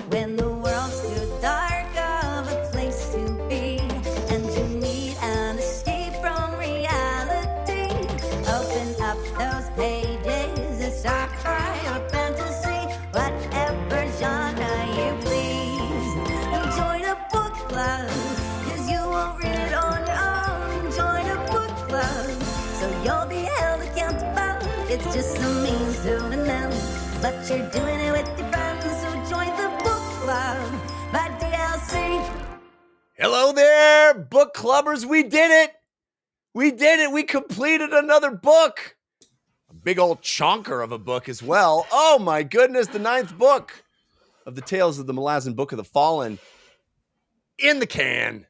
when the world's too dark of a place to be, and you need an escape from reality. Open up those pages, it's sci-fi or fantasy, whatever genre you please. Join a book club, 'cause you won't read it on your own. Join a book club, so you'll be held accountable. It's just a means to an end, but you're doing it with your friends, so join the book club by DLC. Hello there, book clubbers. We did it. We did it. We completed another book. A big old chonker of a book as well. Oh my goodness, the 9th book of the Tales of the Malazan Book of the Fallen in the can.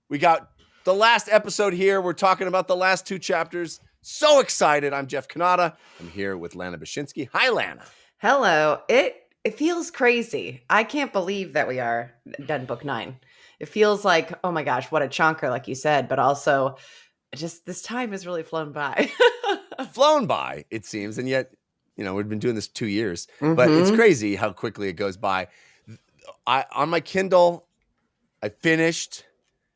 We got the last episode here. We're talking about the last 2 chapters. So excited. I'm Jeff Kanata. I'm here with Lana Bachynski. Hi, Lana. Hello. It feels crazy. I can't believe that we are done book 9. It feels like, oh my gosh, what a chonker, like you said, but also just this time has really flown by. Flown by, it seems, and yet, we've been doing this 2 years, but it's crazy how quickly it goes by. On my Kindle, I finished.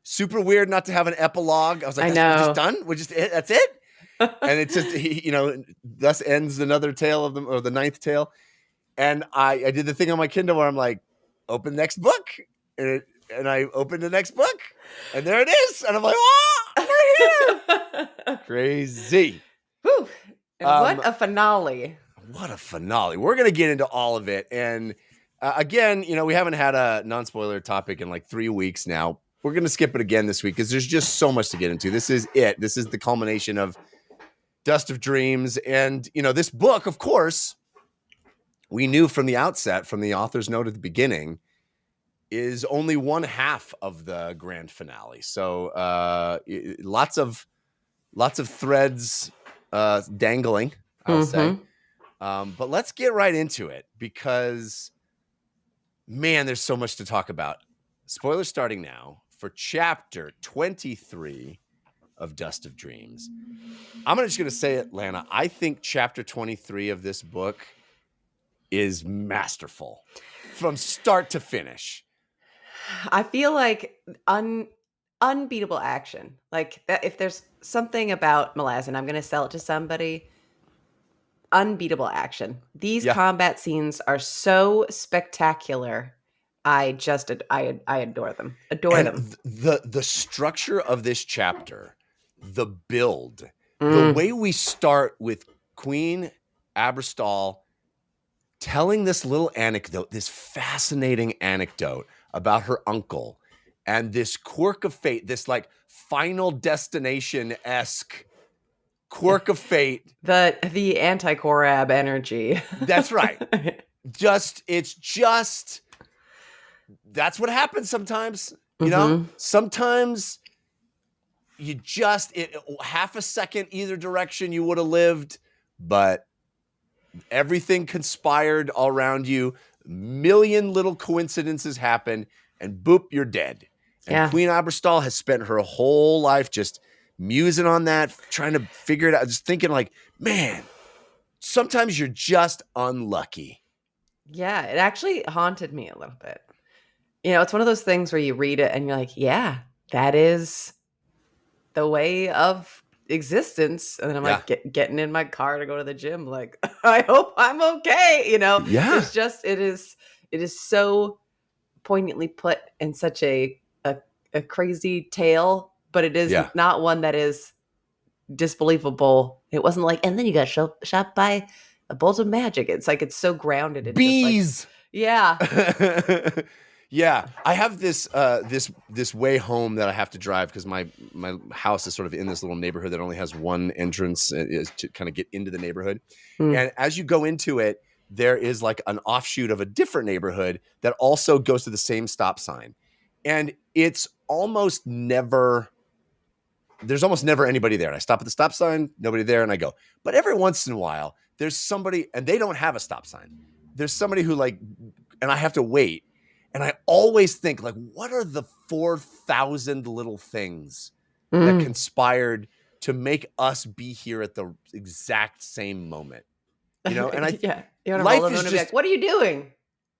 Super weird not to have an epilogue. I was like, we're just done? That's it? And it's just, thus ends another tale of them, or the 9th tale. And I did the thing on my Kindle where I'm like, open next book. And I opened the next book. And there it is. And I'm like, we're here. Crazy. Whew. And what a finale. What a finale. We're going to get into all of it. And again, we haven't had a non-spoiler topic in like 3 weeks now. We're going to skip it again this week because there's just so much to get into. This is it. This is the culmination of Dust of Dreams. And, this book, of course, we knew from the outset, from the author's note at the beginning, is only one half of the grand finale. So lots of threads dangling, I'll say. But let's get right into it because, man, there's so much to talk about. Spoilers starting now for chapter 23 of Dust of Dreams. I'm just going to say it, Lana. I think chapter 23 of this book is masterful from start to finish. I feel like unbeatable action. Like that, if there's something about Malazan, I'm going to sell it to somebody. Unbeatable action. These combat scenes are so spectacular. I adore them. Adore them. The structure of this chapter, the build, the way we start with Queen Aberstall telling this little anecdote, this fascinating anecdote about her uncle and this quirk of fate, this like Final Destination-esque quirk of fate. The anti-Korab energy. That's right. That's what happens sometimes. Sometimes you half a second either direction you would have lived, but everything conspired all around you. Million little coincidences happen, and boop, you're dead. And Queen Aberstall has spent her whole life just musing on that, trying to figure it out, just thinking like, man, sometimes you're just unlucky. Yeah, it actually haunted me a little bit. It's one of those things where you read it and you're like, yeah, that is the way of existence. And then I'm like getting in my car to go to the gym. Like, I hope I'm okay. It's just, it is so poignantly put in such a crazy tale, but it is not one that is disbelievable. It wasn't like, and then you got shot by a bolt of magic. It's like, it's so grounded. It's bees. Just like, yeah. I have this way home that I have to drive because my house is sort of in this little neighborhood that only has one entrance to kind of get into the neighborhood. And as you go into it, there is like an offshoot of a different neighborhood that also goes to the same stop sign. And it's almost never, there's almost never anybody there. And I stop at the stop sign, nobody there, and I go. But every once in a while, there's somebody, and they don't have a stop sign. There's somebody who and I have to wait. And I always think, like, what are the 4,000 little things that conspired to make us be here at the exact same moment? And I you want to roll over and be like, what are you doing?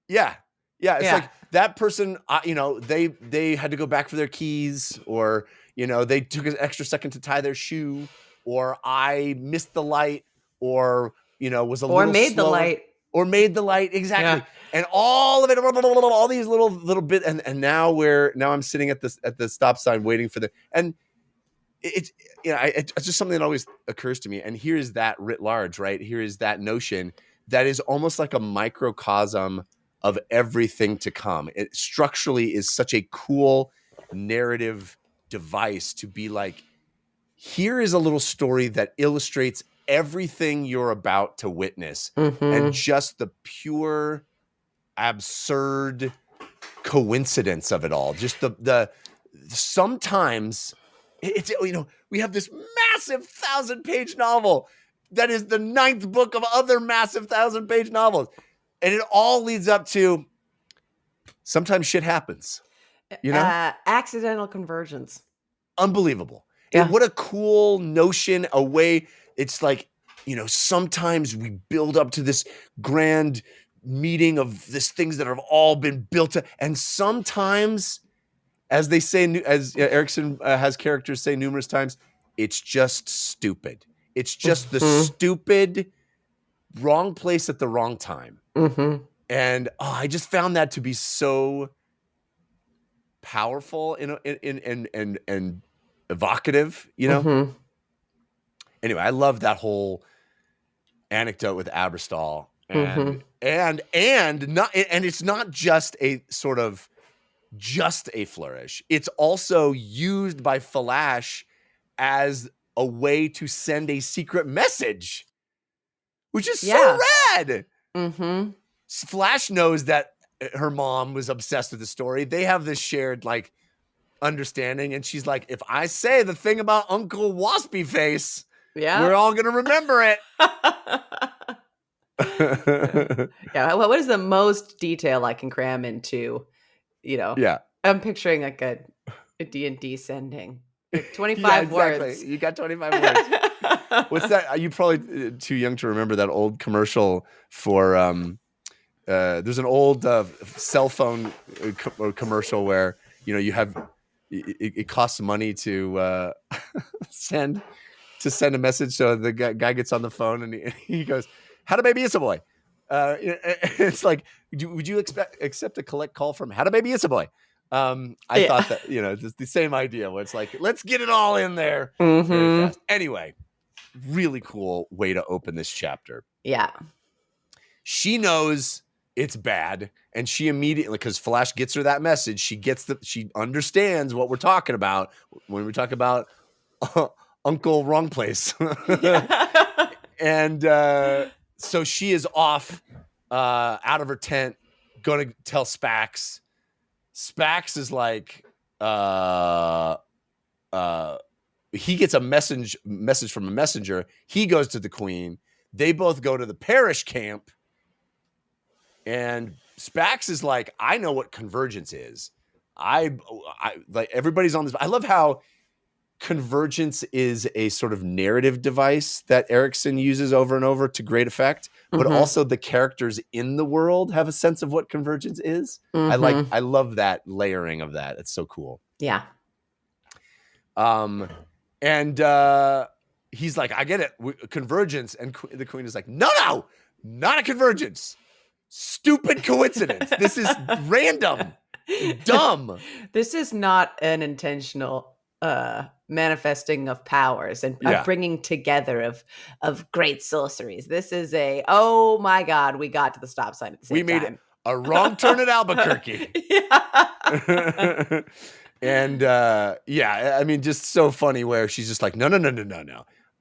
Yeah. Yeah, it's like that person, they had to go back for their keys, or, they took an extra second to tie their shoe, or I missed the light, or, was a little made slower. the light. Or made the light, exactly. And all of it, all these little bit, and now I'm sitting at the stop sign waiting for and it's it's just something that always occurs to me. And here is that writ large, right? Here is that notion that is almost like a microcosm of everything to come. It structurally is such a cool narrative device to be like, here is a little story that illustrates everything you're about to witness, and just the pure absurd coincidence of it all. Just the sometimes it's, we have this massive 1,000-page novel that is the 9th book of other massive 1,000-page novels, and it all leads up to sometimes shit happens, accidental convergence. Unbelievable. Yeah. And what a cool notion, a way. It's like, sometimes we build up to this grand meeting of these things that have all been built to, and sometimes, as they say, as Erikson has characters say numerous times, it's just stupid. It's just the stupid wrong place at the wrong time. And I just found that to be so powerful and evocative, Anyway, I love that whole anecdote with Aberstall, and it's not just a sort of just a flourish. It's also used by Flash as a way to send a secret message, which is so rad. Flash knows that her mom was obsessed with the story. They have this shared understanding, and she's like, if I say the thing about Uncle Waspy Face, we're all gonna remember it. What is the most detail I can cram into, I'm picturing like a D&D sending, 25 words. You got 25 words. What's that? You probably too young to remember that old commercial for there's an old cell phone commercial where you have it costs money to send a message. So the guy gets on the phone and he goes, "How to baby is a boy." It's like, would you accept a collect call from How to Baby Is a Boy? I thought that it's the same idea where it's like, let's get it all in there very fast. Anyway, really cool way to open this chapter. Yeah, she knows it's bad, and she immediately, because Flash gets her that message, she understands what we're talking about when we talk about Uncle Wrong Place. And so she is off out of her tent, going to tell Spax. Spax is like, he gets a message from a messenger. He goes to the Queen. They both go to the parish camp. And Spax is like, I know what convergence is. I like, everybody's on this. I love how convergence is a sort of narrative device that Erikson uses over and over to great effect, but also the characters in the world have a sense of what convergence is. I love that layering of that. It's so cool. Yeah. And he's like, I get it, convergence. And the Queen is like, no, not a convergence. Stupid coincidence. This is random, dumb. This is not an intentional manifesting of powers and a bringing together of great sorceries. This is oh my God, we got to the stop sign at the same time. We made a wrong turn at Albuquerque. And I mean, just so funny where she's just like, no.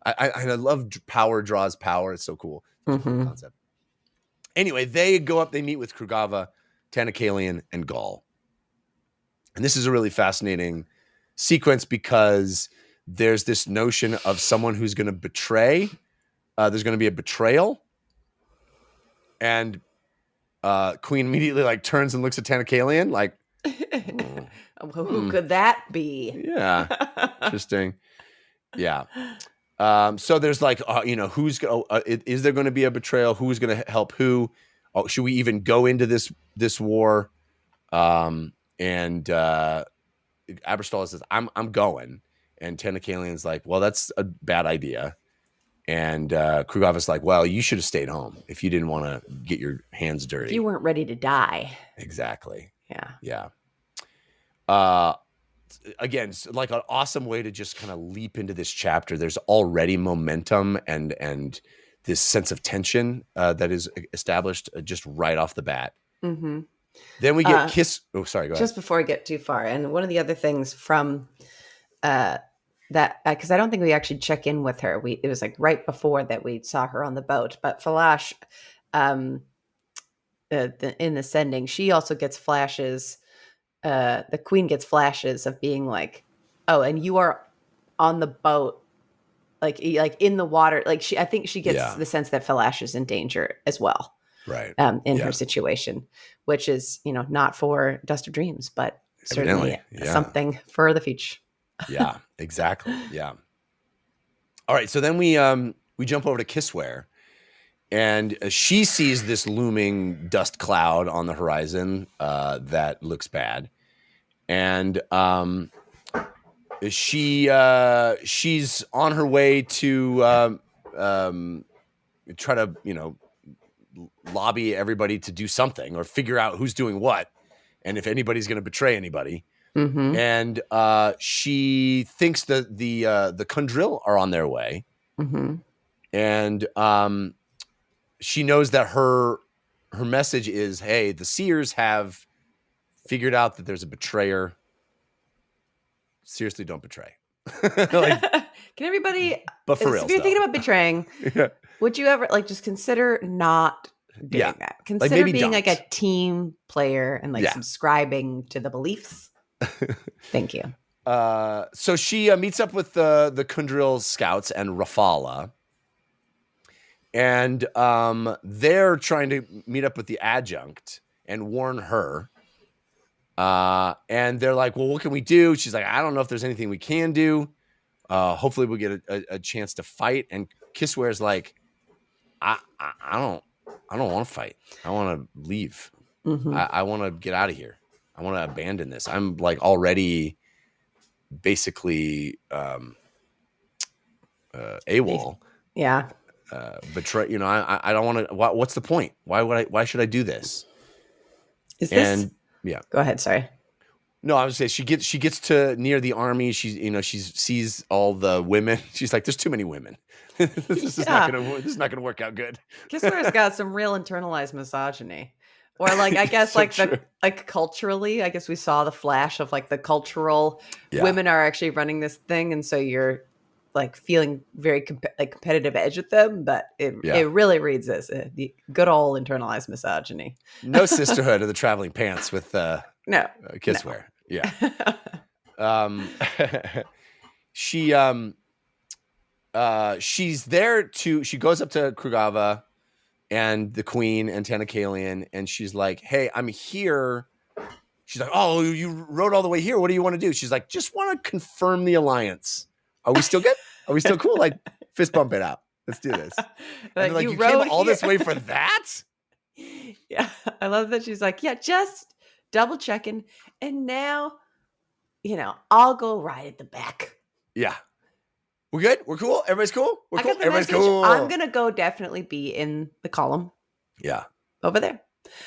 I love power draws power. It's so cool. It's a cool concept. Anyway, they go up, they meet with Krugava, Tanakalian, and Gaul. And this is a really fascinating sequence because there's this notion of someone who's going to betray. There's going to be a betrayal. And Queen immediately turns and looks at Tanakalian like, who could that be? Yeah. Interesting. Yeah. So there's who's is there going to be a betrayal? Who's going to help who? Oh, should we even go into this war? And Aberstall says, I'm going. And Tannakalian's like, well, that's a bad idea. And Krugava's like, well, you should have stayed home if you didn't want to get your hands dirty. If you weren't ready to die. Exactly. Yeah. Yeah. Again, like an awesome way to just kind of leap into this chapter. There's already momentum and this sense of tension that is established just right off the bat. Mm-hmm. Then we get Kiss. Oh, sorry. Go ahead. Just before I get too far. And one of the other things from that, because I don't think we actually check in with her. It was like right before that we saw her on the boat. But Falash, in the sending, she also gets flashes. The queen gets flashes of being like, oh, and you are on the boat, like in the water. Like I think she gets the sense that Falash is in danger as well. Right. In her situation, which is, not for Dust of Dreams, but certainly something for the future. Yeah, exactly. Yeah. All right. So then we jump over to Kissware, and she sees this looming dust cloud on the horizon that looks bad. And she's on her way to try to, lobby everybody to do something or figure out who's doing what and if anybody's going to betray anybody. Mm-hmm. And she thinks that the Kundril are on their way. Mm-hmm. And she knows that her message is, hey, the Seers have figured out that there's a betrayer. Seriously, don't betray. Can everybody, but for real, if you're thinking about betraying, would you ever just consider not doing that? Consider being like a team player and subscribing to the beliefs. Thank you. So she meets up with the Kundril scouts and Rafala, and they're trying to meet up with the adjunct and warn her. And they're like, well, what can we do? She's like, I don't know if there's anything we can do. Hopefully we'll get a chance to fight. And Kissware's like, I don't want to fight. I want to leave. Mm-hmm. I want to get out of here. I want to abandon this. I'm like already basically AWOL. Yeah. Betray. I don't want to. What's the point? Why should I do this? Yeah. Go ahead. Sorry. No, I was saying she gets to near the army. She sees all the women. She's like, there's too many women. This is not gonna work out good. Kissware's got some real internalized misogyny. Or I guess so culturally, I guess we saw the flash of the cultural women are actually running this thing, and so you're feeling very competitive edge with them, but it really reads as the good old internalized misogyny. No sisterhood of the traveling pants with no Kissware. No. Yeah. She's there she goes up to Krugava and the Queen and Tannakalian, and she's like, hey, I'm here. She's like, oh, you rode all the way here. What do you want to do? She's like, just want to confirm the alliance. Are we still good? Are we still cool? Fist bump it out. Let's do this. And you came all this way for that? Yeah. I love that she's like, yeah, just double checking. And now, I'll go right at the back. Yeah. We're good? We're cool? Everybody's cool? We're cool? Everybody's cool. I'm going to go definitely be in the column. Yeah. Over there.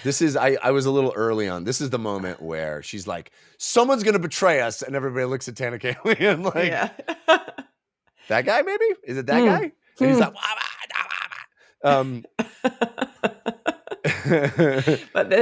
This is, I was a little early on. This is the moment where she's like, someone's going to betray us. And everybody looks at Tannakalian that guy maybe? Is it that guy? And he's like,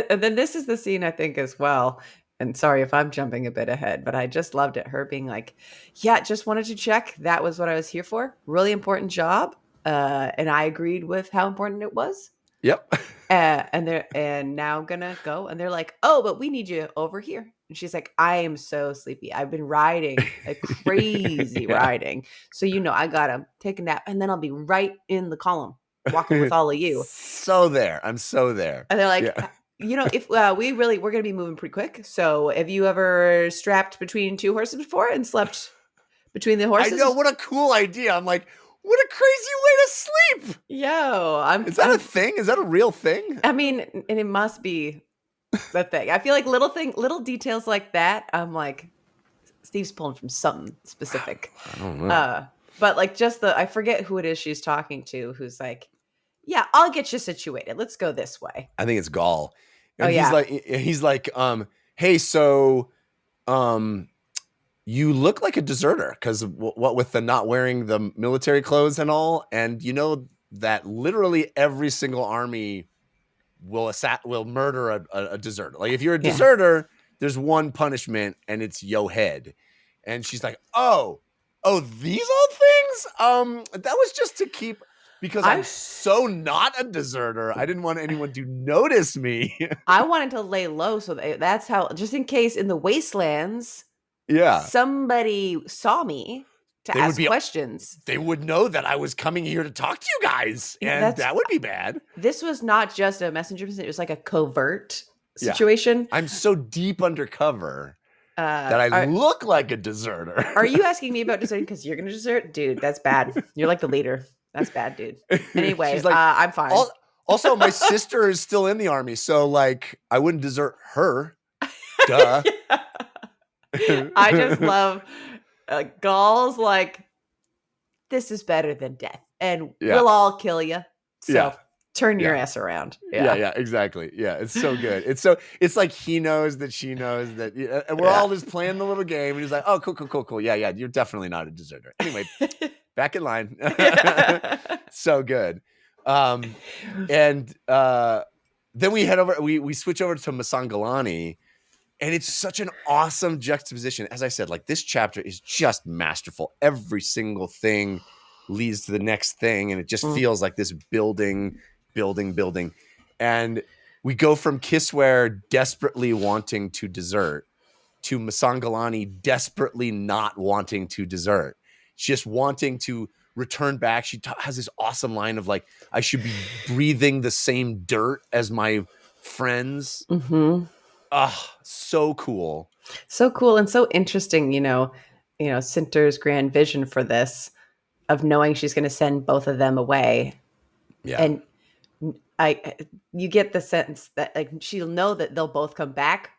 and then this is the scene, I think, as well. And sorry if I'm jumping a bit ahead, but I just loved it. Her being like, yeah, just wanted to check. That was what I was here for. Really important job. And I agreed with how important it was. Yep. And now gonna go. And they're like, oh, but we need you over here. And she's like, I am so sleepy. I've been riding like crazy riding. So, I gotta take a nap and then I'll be right in the column walking with all of you. I'm so there. And they're like, if we're going to be moving pretty quick. So have you ever strapped between two horses before and slept between the horses? I know. What a cool idea. I'm like, what a crazy way to sleep. Yo, is that a thing? Is that a real thing? I mean, and it must be the thing. I feel like little details like that. I'm like, Steve's pulling from something specific. I don't know. But like just I forget who it is she's talking to, who's like, yeah, I'll get you situated. Let's go this way. I think it's Gaul. And Oh, yeah. he's like, hey, so you look like a deserter, because what with the not wearing the military clothes and all, and you know that literally every single army will murder a deserter. Like if you're a deserter, there's one punishment, and it's yo head. And she's like, oh, these old things? That was just to keep, because I'm so not a deserter. I didn't want anyone to notice me. I wanted to lay low, so that's how, just in case in the wastelands, somebody saw me to ask questions. They would know that I was coming here to talk to you guys, and that would be bad. This was not just a messenger; it was like a covert situation. I'm so deep undercover that I look like a deserter. Are you asking me about deserting because you're going to desert? Dude, that's bad. You're like the leader. That's bad, dude. Anyway, she's like, I'm fine. Also, my sister is still in the army, so like I wouldn't desert her. Duh. I just love Gaul's like, this is better than death, and we'll all kill you. So turn your ass around. Yeah, exactly. Yeah, it's so good. It's like he knows that she knows that, and we're all just playing the little game. And he's like, oh, cool. Yeah, you're definitely not a deserter. Anyway, back in line. So good. And then we head over. We switch over to Masangolani. And it's such an awesome juxtaposition. As I said, like this chapter is just masterful. Every single thing leads to the next thing. And it just feels like this building. And we go from Kisware desperately wanting to desert to Masangolani desperately not wanting to desert. Just wanting to return back. She has this awesome line of like, I should be breathing the same dirt as my friends. Mm-hmm. So cool. So cool and so interesting, Sinter's grand vision for this of knowing she's going to send both of them away. Yeah. And you get the sense that like she'll know that they'll both come back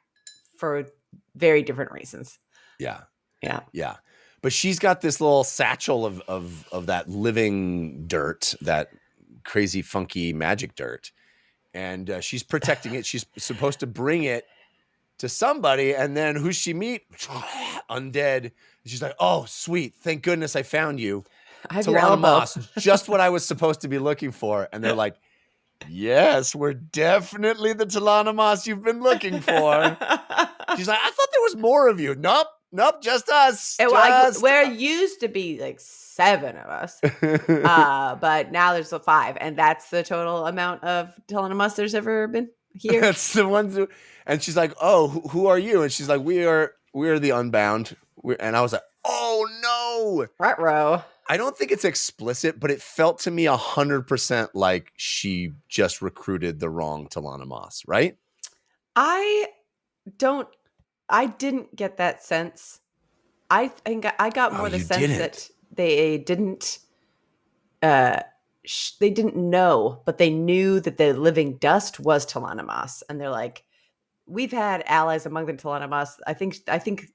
for very different reasons. Yeah. Yeah. But she's got this little satchel of that living dirt, that crazy funky magic dirt. And she's protecting it. She's supposed to bring it to somebody, and then who's she meet? Undead. And she's like, oh, sweet. Thank goodness I found you. I have your elbow. Moss, just what I was supposed to be looking for. And they're like, yes, we're definitely the Talana Moss you've been looking for. She's like, I thought there was more of you. Nope, just us. There used to be like 7 of us, but now there's 5, and that's the total amount of Talana Moss there's ever been here. That's the ones who, and she's like, oh, who are you? And she's like, we are the Unbound. And I was like, oh no. Ruh-roh. I don't think it's explicit, but it felt to me 100% like she just recruited the wrong Talana Moss, right? I didn't get that sense. I think I got more the sense that they didn't they didn't know, but they knew that the living dust was Talana Moss, and they're like, we've had allies among the Talana Moss. I think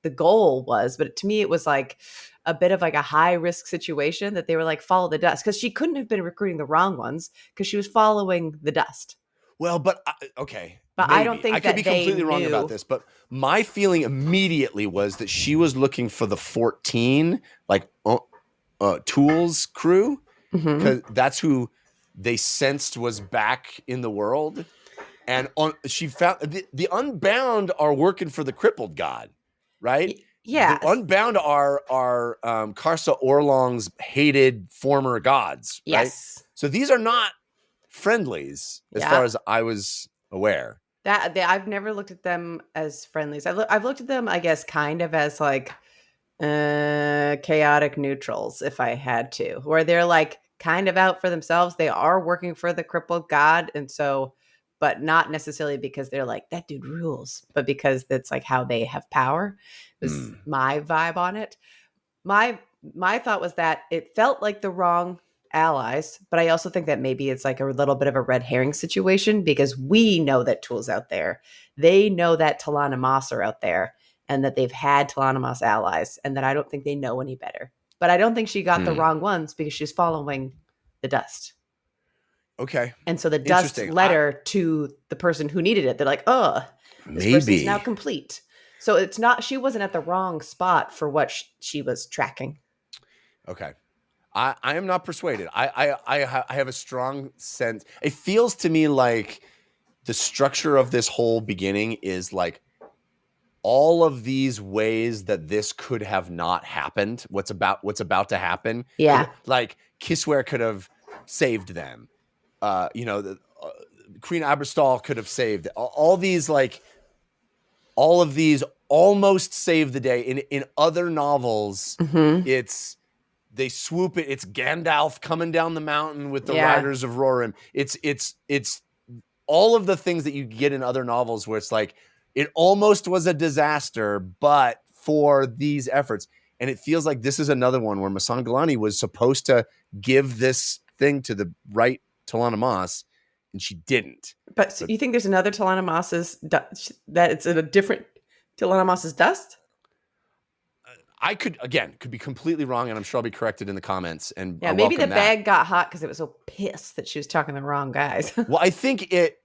the goal was, but to me it was like a bit of like a high risk situation that they were like, follow the dust, because she couldn't have been recruiting the wrong ones because she was following the dust. Well, but okay. But maybe. I don't think I could be completely wrong about this, but my feeling immediately was that she was looking for the 14 like Tools crew, because that's who they sensed was back in the world. And she found the Unbound are working for the crippled god, right? Yeah. The Unbound are Karsa Orlong's hated former gods, right? Yes. So these are not friendlies as far as I was aware. I've never looked at them as friendlies. I've looked at them, I guess, kind of as like chaotic neutrals, if I had to, where they're like kind of out for themselves. They are working for the crippled god, and so, but not necessarily because they're like, that dude rules, but because that's like how they have power. Was my vibe on it. My thought was that it felt like the wrong allies, but I also think that maybe it's like a little bit of a red herring situation because we know that Tool's out there. They know that Talana Moss are out there and that they've had Talana Moss allies and that I don't think they know any better. But I don't think she got the wrong ones because she's following the dust. Okay. And so the dust led her to the person who needed it. They're like, oh, this person's now complete. So it's not, she wasn't at the wrong spot for what she was tracking. Okay. I am not persuaded. I have a strong sense. It feels to me like the structure of this whole beginning is like all of these ways that this could have not happened. What's about to happen. Yeah. Like Kisware could have saved them. Queen Aberstall could have saved all these, like all of these almost save the day. In other novels, it's they swoop it. It's Gandalf coming down the mountain with the Riders of Rohirrim. It's all of the things that you get in other novels where it's like it almost was a disaster, but for these efforts. And it feels like this is another one where Masan Galani was supposed to give this thing to the right Talana Moss, and she didn't. But so you think there's another Talana Moss's that it's in a different Talana Moss's dust? I could be completely wrong, and I'm sure I'll be corrected in the comments. And yeah, maybe the bag got hot because it was so pissed that she was talking to the wrong guys. Well, I think it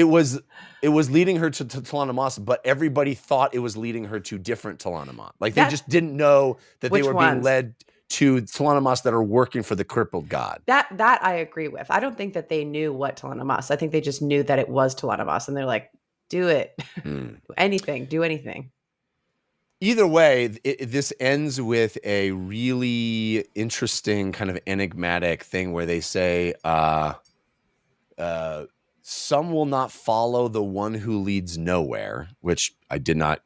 was leading her to Talana Moss, but everybody thought it was leading her to different Talana Moss. Like they just didn't know that they were being led to Talana Moss that are working for the crippled god. That I agree with. I don't think that they knew what Talana Moss. I think they just knew that it was Talana Moss, and they're like, do it, anything, do anything. Either way, this ends with a really interesting kind of enigmatic thing where they say, some will not follow the one who leads nowhere, which I did not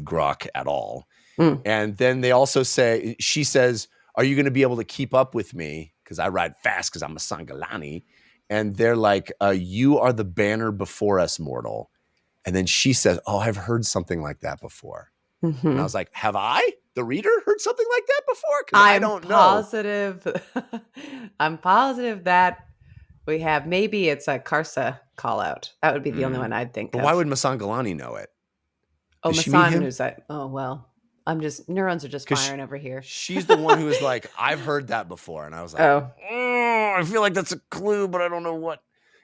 grok at all. And then they also say, she says, are you going to be able to keep up with me? Because I ride fast because I'm a Sangalani. And they're like, you are the banner before us, mortal. And then she says, oh, I've heard something like that before. And I was like, have I, the reader, heard something like that before? Because I don't know. I'm positive that we have. Maybe it's a Karsa call out. That would be the only one I'd think of. Why would Masan Galani know it? Oh, Masan knows that. Oh, well, neurons are just firing over here. She's the one who was like, I've heard that before. And I was like, I feel like that's a clue, but I don't know what.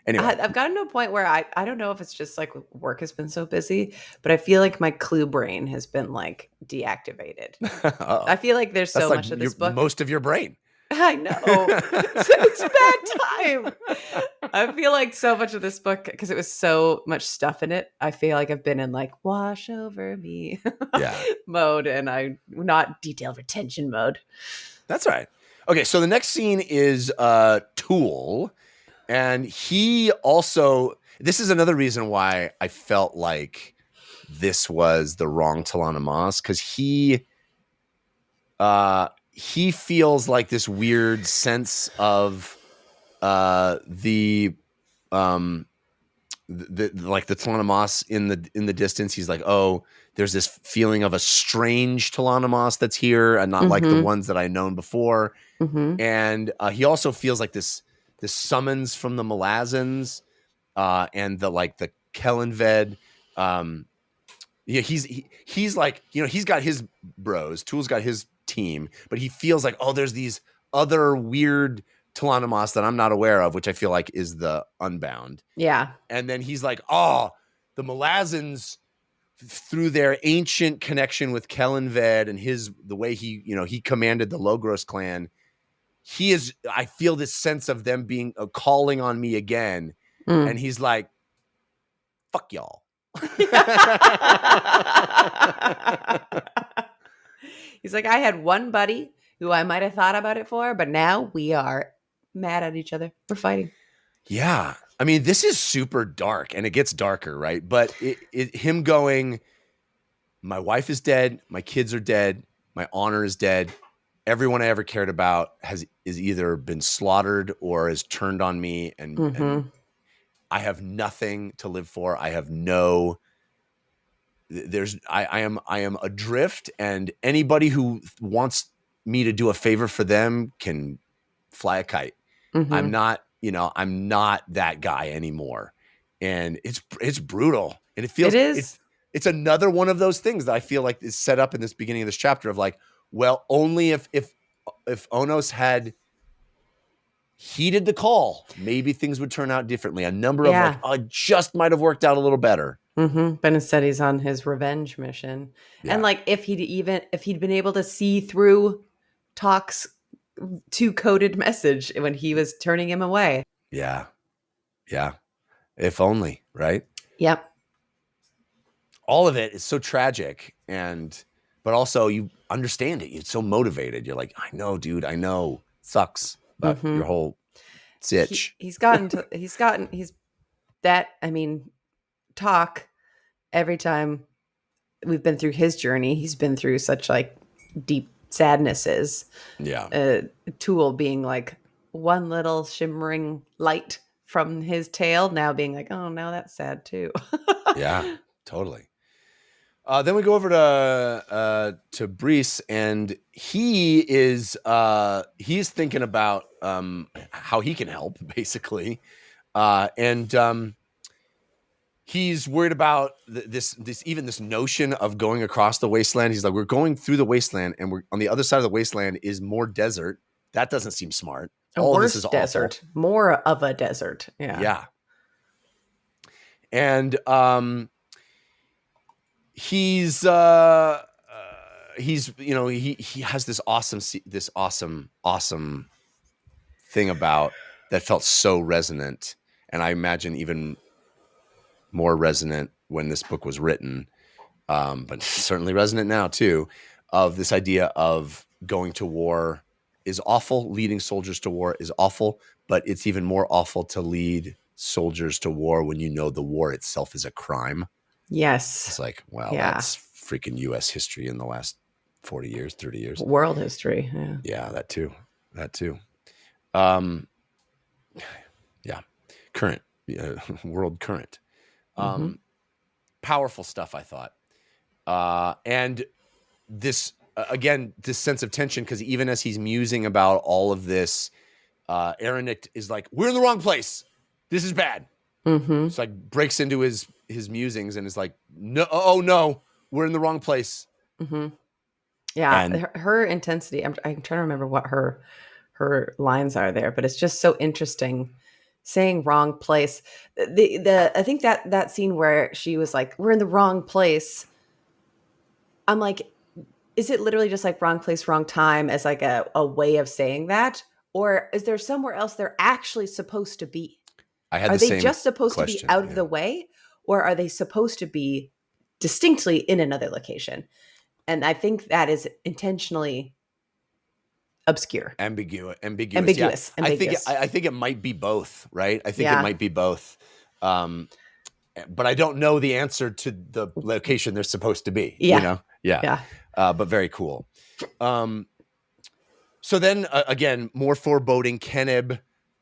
Anyway. I've gotten to a point where I don't know if it's just like work has been so busy, but I feel like my clue brain has been like deactivated. I feel like there's so much of this book. Most of your brain. I know. It's a bad time. I feel like so much of this book, because it was so much stuff in it, I feel like I've been in like wash over me mode, and I'm not detailed retention mode. That's right. Okay, so the next scene is Tool. And he also, this is another reason why I felt like this was the wrong Talana Moss, because he feels like this weird sense of the Talana Moss in the distance. He's like, oh, there's this feeling of a strange Talana Moss that's here, and not like the ones that I've known before. And he also feels like this summons from the Malazans and the Kellenved. He's like, he's got his bros. Tool's got his team, but he feels like, oh, there's these other weird Talana Moss that I'm not aware of, which I feel like is the Unbound. Yeah. And then he's like, oh, the Malazans, through their ancient connection with Kellenved and the way he commanded the Logros clan, I feel this sense of them being calling on me again. And he's like, fuck y'all. He's like, I had one buddy who I might have thought about it for, but now we are mad at each other. We're fighting. Yeah. I mean, this is super dark, and it gets darker, right? But him going, my wife is dead, my kids are dead, my honor is dead. Everyone I ever cared about is either been slaughtered or has turned on me, and I have nothing to live for. I have I am adrift, and anybody who wants me to do a favor for them can fly a kite. Mhm. I'm not that guy anymore. And it's brutal. And it feels It is. it's another one of those things that I feel like is set up in this beginning of this chapter of like, well, only if Onos had heeded the call, maybe things would turn out differently. A number of like, oh, it just might have worked out a little better. But instead he's on his revenge mission. Yeah. And like if he'd been able to see through Talk's too coded message when he was turning him away. Yeah. Yeah. If only, right? Yep. All of it is so tragic, but also you understand it. You're so motivated. You're like, I know, dude, I know. It sucks. But your whole sitch. He's Talk, every time we've been through his journey, he's been through such like deep sadnesses. Yeah. Tool being like one little shimmering light from his tail, now being like, oh, now that's sad too. Yeah, totally. Then we go over to Brees, and he's thinking about how he can help, basically, and he's worried about this notion of going across the wasteland. He's like, we're going through the wasteland, and we're on the other side of the wasteland is more desert. That doesn't seem smart. All of this is desert, awful. more of a desert. Yeah. And he has this awesome thing about that felt so resonant, and I imagine even more resonant when this book was written, but certainly resonant now too, of this idea of going to war is awful, leading soldiers to war is awful, but it's even more awful to lead soldiers to war when you know the war itself is a crime. Yes. It's like, wow, that's freaking U.S. history in the last 40 years, 30 years. World history. Yeah, that too. Yeah. Current, world current. Powerful stuff, I thought. And this, again, this sense of tension, because even as he's musing about all of this, Erinict is like, we're in the wrong place. This is bad. It's like breaks into his musings and is like, no, no, we're in the wrong place. Yeah, and her intensity. I'm trying to remember what her lines are there, but it's just so interesting. Saying wrong place. I think that scene where she was like, we're in the wrong place. I'm like, is it literally just like wrong place, wrong time as like a way of saying that? Or is there somewhere else they're actually supposed to be? Are they just supposed to be out of the way? Or are they supposed to be distinctly in another location? And I think that is intentionally obscure. Ambiguous. Yeah. I think it might be both, right? I think it might be both. But I don't know the answer to the location they're supposed to be. Yeah. You know? Yeah. But very cool. So then again, more foreboding. Keneb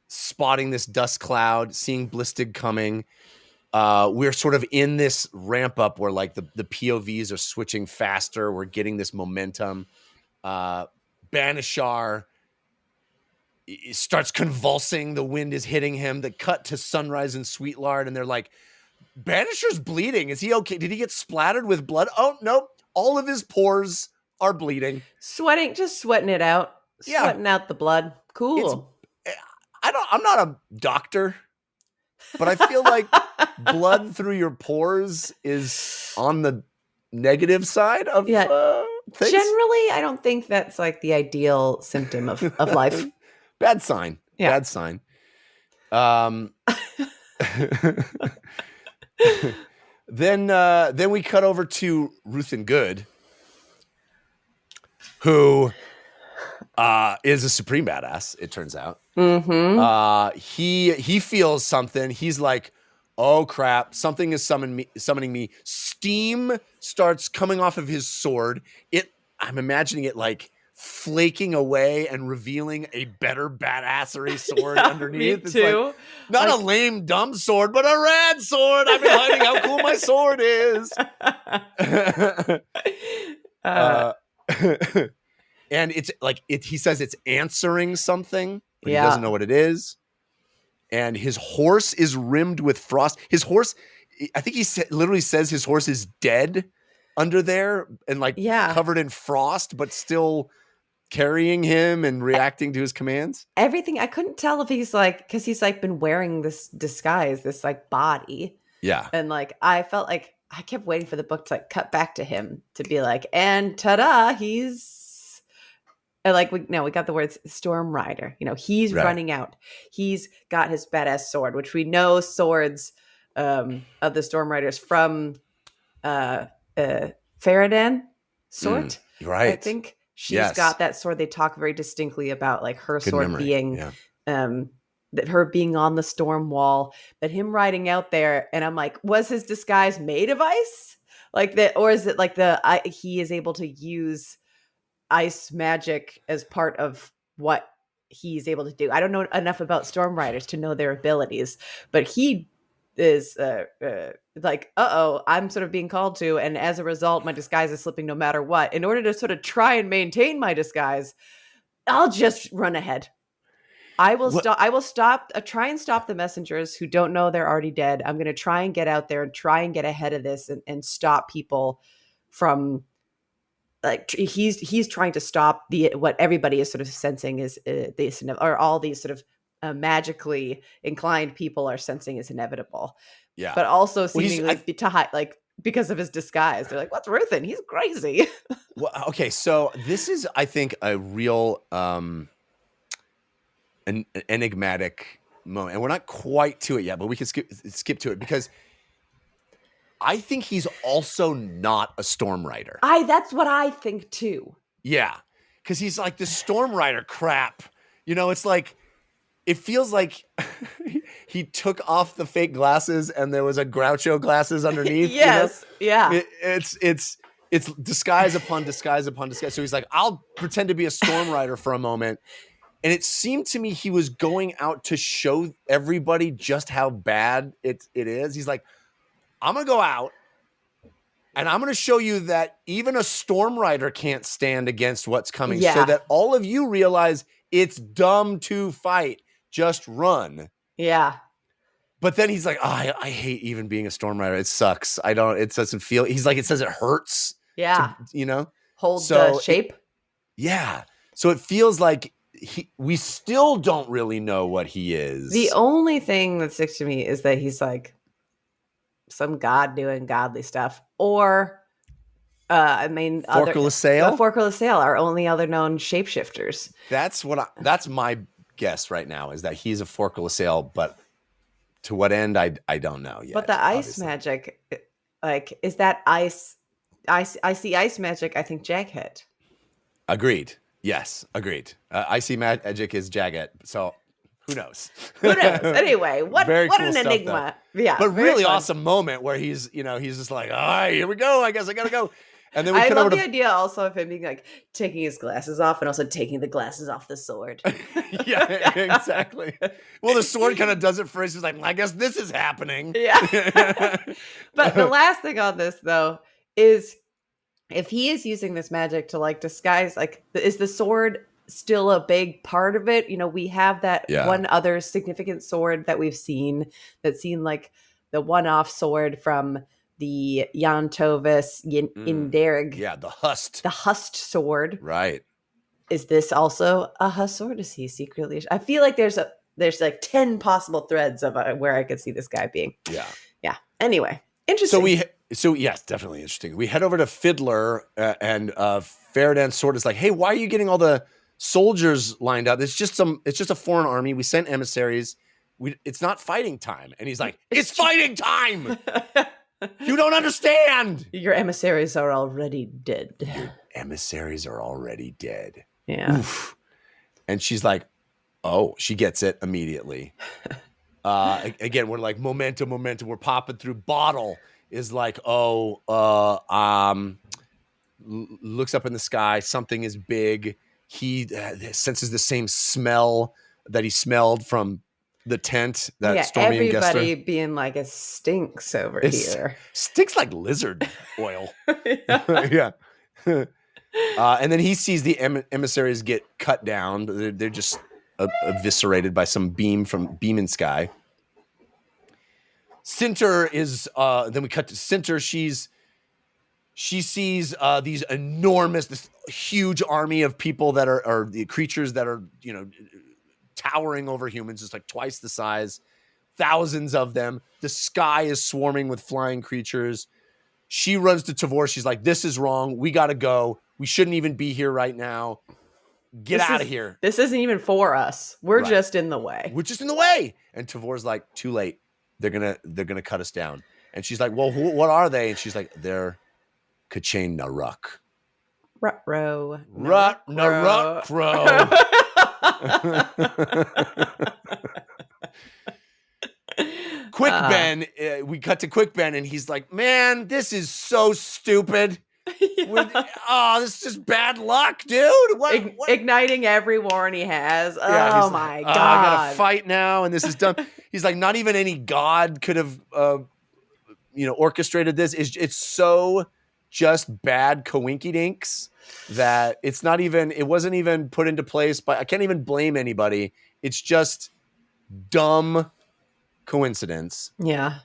spotting this dust cloud, seeing Blistig coming. We're sort of in this ramp up where like the POVs are switching faster. We're getting this momentum. Banishar starts convulsing. The wind is hitting him. The cut to Sunrise and Sweetlard, and they're like, Banishar's bleeding. Is he okay? Did he get splattered with blood? Oh, no. All of his pores are bleeding. Just sweating it out. Yeah. Sweating out the blood. Cool. I'm not a doctor, but I feel like blood through your pores is on the negative side of things. Generally, I don't think that's like the ideal symptom of life. Bad sign. Yeah. Bad sign. Then we cut over to Ruth and Good, who is a supreme badass, it turns out. He feels something. He's like, oh crap, something is summoning me. Steam starts coming off of his sword. I'm imagining it like flaking away and revealing a better badassery sword underneath. Me too. Like, not a lame dumb sword, but a rad sword. I've been hiding how cool my sword is. And it's like he says it's answering something. but he doesn't know what it is. And his horse is rimmed with frost. His horse, I think he literally says his horse is dead under there and like covered in frost, but still carrying him and reacting to his commands. Everything. I couldn't tell if he's like, because he's like been wearing this disguise, this like body. Yeah. And like, I felt like I kept waiting for the book to like cut back to him to be like, and ta-da, he's like, we got the words Storm Rider. You know, he's running out. He's got his badass sword, which we know swords of the Storm Riders from Faradan sword. Right. I think she's got that sword. They talk very distinctly about like her sword being that her being on the storm wall, but him riding out there. And I'm like, was his disguise made of ice like that? Or is it like he is able to use ice magic as part of what he's able to do? I don't know enough about Storm Riders to know their abilities, but he is like, I'm sort of being called to, and as a result, my disguise is slipping no matter what. In order to sort of try and maintain my disguise, I'll just run ahead. I will stop. Try and stop the messengers who don't know they're already dead. I'm going to try and get out there and try and get ahead of this and stop people from like he's trying to stop what everybody is sort of sensing is this, or all these sort of magically inclined people are sensing is inevitable. Yeah, but also seemingly to hide, like because of his disguise. They're like, "What's Ruthin? He's crazy." Well, okay, so this is, I think, a real an enigmatic moment, and we're not quite to it yet, but we can skip to it because I think he's also not a Storm Rider. That's what I think too. Yeah, because he's like the Storm Rider crap. You know, it's like it feels like he took off the fake glasses and there was a Groucho glasses underneath. Yes, you know? Yeah. It's disguise upon disguise upon disguise. So he's like, I'll pretend to be a Storm Rider for a moment. And it seemed to me he was going out to show everybody just how bad it is. He's like, I'm going to go out and I'm going to show you that even a Storm Rider can't stand against what's coming, so that all of you realize it's dumb to fight. Just run. Yeah. But then he's like, I hate even being a Storm Rider. It sucks. It doesn't feel, he's like, it says it hurts. Yeah. Hold the shape. Yeah. So it feels like we still don't really know what he is. The only thing that sticks to me is that he's like some god doing godly stuff, or Forkulasail are only other known shapeshifters. That's my guess right now, is that he's a Forkulasail, but to what end I don't know yet. But the ice magic, like, is that ice? I see ice magic. I think Jaghead. Agreed. Yes, agreed. Icy magic is Jagged, so who knows? Who knows? Anyway, what an enigma. Yeah, but really awesome moment where he's just like, all right, here we go. I guess I gotta go. And then I love the idea also of him being like taking his glasses off and also taking the glasses off the sword. Yeah, exactly. Well, the sword kind of does it first. He's like, I guess this is happening. Yeah. But the last thing on this though is, if he is using this magic to like disguise, like, is the sword still a big part of it? You know, we have that one other significant sword that we've seen that's seen like the one-off sword from the Jan Tovis Inderig. Yeah, the Hust. The Hust sword. Right. Is this also a Hust sword? Is he secretly? I feel like there's like 10 possible threads of where I could see this guy being. Yeah. Yeah. Anyway, interesting. So yes, definitely interesting. We head over to Fiddler and Faradan's sword is like, hey, why are you getting all the soldiers lined up? It's just a foreign army. We sent emissaries. It's not fighting time. And he's like, it's fighting time. You don't understand. Your emissaries are already dead. Your emissaries are already dead. Yeah. Oof. And she's like, oh, she gets it immediately. Again, we're like momentum. We're popping through. Bottle is like, looks up in the sky. Something is big. He senses the same smell that he smelled from the tent that Stormy and Gester. Everybody being like, it stinks over here. Stinks like lizard oil. Yeah. And then he sees the emissaries get cut down. They're just eviscerated by some beam in sky. Sinter is then we cut to Sinter. She sees these this huge army of people that are the creatures that are, towering over humans, just like twice the size, thousands of them. The sky is swarming with flying creatures. She runs to Tavor. She's like, this is wrong. We got to go. We shouldn't even be here right now. Get out of here. This isn't even for us. We're just in the way. We're just in the way. And Tavor's like, too late. They're gonna cut us down. And she's like, well, what are they? And she's like, they're Kachain Naruk. Rut-row. Naruk-row. Quick Ben, we cut to Quick Ben, and he's like, man, this is so stupid. Yeah. This is just bad luck, dude. What? Igniting every warrant he has. Yeah, oh my God. I gotta fight now, and this is dumb. He's like, not even any god could have orchestrated this. It's so just bad coinkydinks that it wasn't even put into place by, I can't even blame anybody. It's just dumb coincidence. Yeah.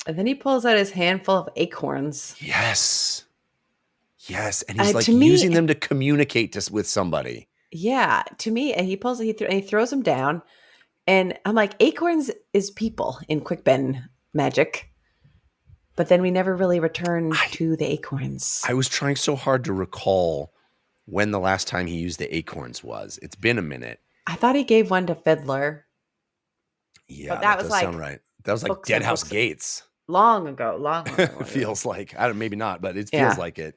And then he pulls out his handful of acorns. Yes. And he's using them to communicate with somebody. Yeah. To me, and he throws them down. And I'm like, acorns is people in Quick Ben magic. But then we never really return to the acorns. I was trying so hard to recall when the last time he used the acorns was. It's been a minute. I thought he gave one to Fiddler. Yeah, but that does sound right. That was like Deadhouse Gates. Long ago. Feels like, maybe not, but it feels like it.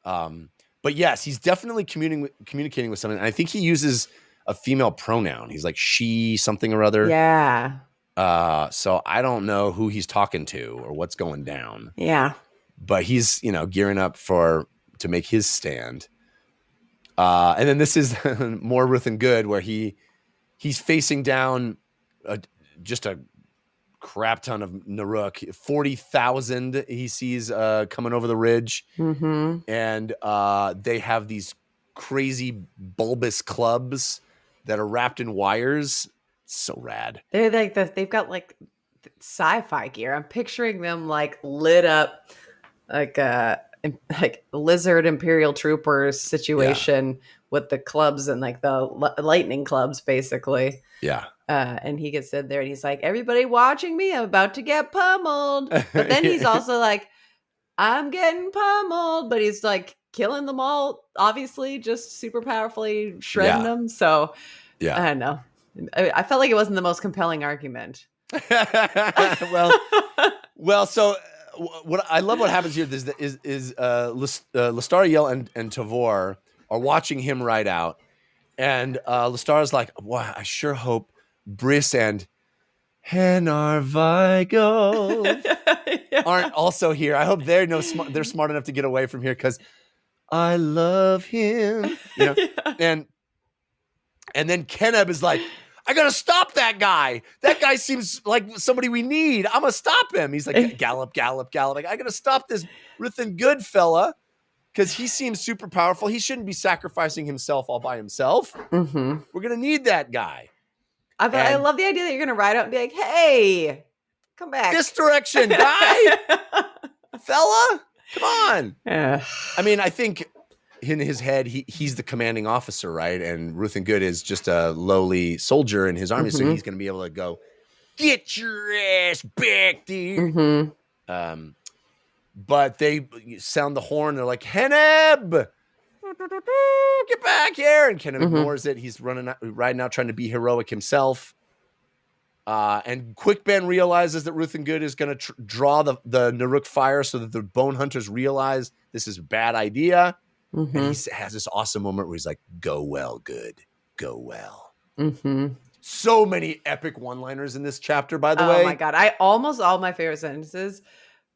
But yes, he's definitely communicating with someone. And I think he uses a female pronoun. He's like she something or other. Yeah. So I don't know who he's talking to or what's going down. Yeah. But he's, gearing up to make his stand. And then this is more Ruth and Good, where he's facing down just a crap ton of Naruk, 40,000 he sees coming over the ridge. Mm-hmm. And they have these crazy bulbous clubs that are wrapped in wires. So rad. They're like they've got like sci-fi gear. I'm picturing them like lit up like lizard Imperial Troopers situation with the clubs and like the lightning clubs, basically. Yeah. And he gets in there and he's like, everybody watching me, I'm about to get pummeled. But then he's also like, I'm getting pummeled, but he's like killing them all, obviously, just super powerfully shredding them. So I don't know. I felt like it wasn't the most compelling argument. well. So what I love what happens here is Lestariel and Tavor are watching him ride out, and Lestar's like, "Wow, I sure hope Briss and Henar Vigo aren't also here. I hope they're smart enough to get away from here because I love him." And then Keneb is like, I gotta stop that guy. That guy seems like somebody we need. I'm gonna stop him. He's like, gallop. Like, I gotta stop this Ruthen Good fella because he seems super powerful. He shouldn't be sacrificing himself all by himself. Mm-hmm. We're gonna need that guy. I love the idea that you're gonna ride out and be like, hey, come back. This direction, guy. Fella, come on. I mean, I think in his head, he's the commanding officer, right? And Ruthen Good is just a lowly soldier in his army, so he's going to be able to go, get your ass back, dude. Mm-hmm. But they sound the horn. They're like, Heneb, get back here. And Keneb ignores it. He's riding out, trying to be heroic himself. And Quick Ben realizes that Ruthen Good is going to draw the Naruk fire so that the Bone Hunters realize this is a bad idea. Mm-hmm. And he has this awesome moment where he's like, go well, Good. Go well. Mm-hmm. So many epic one-liners in this chapter, by the way. Oh, my God. Almost all my favorite sentences.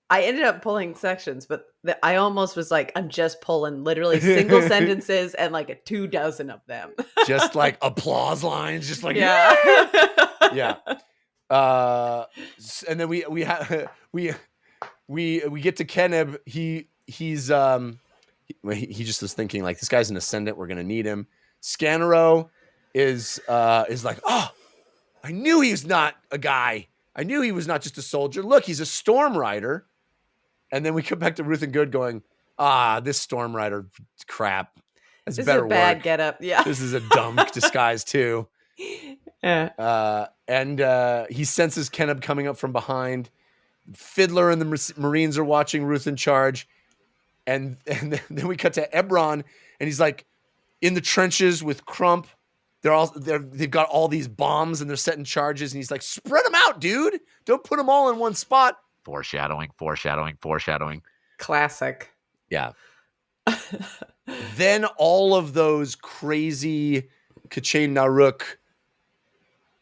I ended up pulling sections, but I almost was like, I'm just pulling literally single sentences and like 24 of them. Just like applause lines. Just like, yeah. Yeah. And then we get to Keneb. He just was thinking like, this guy's an ascendant. We're going to need him. Scanero is like, oh, I knew he was not a guy. I knew he was not just a soldier. Look, he's a storm rider. And then we come back to Ruth and Good going, this storm rider crap. This is better a bad work. getup. Yeah. This is a dumb disguise too. Yeah. And he senses Keneb coming up from behind. Fiddler and the Marines are watching Ruth in charge. And then we cut to Ebron, and he's like in the trenches with Crump. They've got all these bombs and they're setting charges, and he's like, spread them out, dude. Don't put them all in one spot. Foreshadowing. Classic. Yeah. Then all of those crazy K'chain Naruk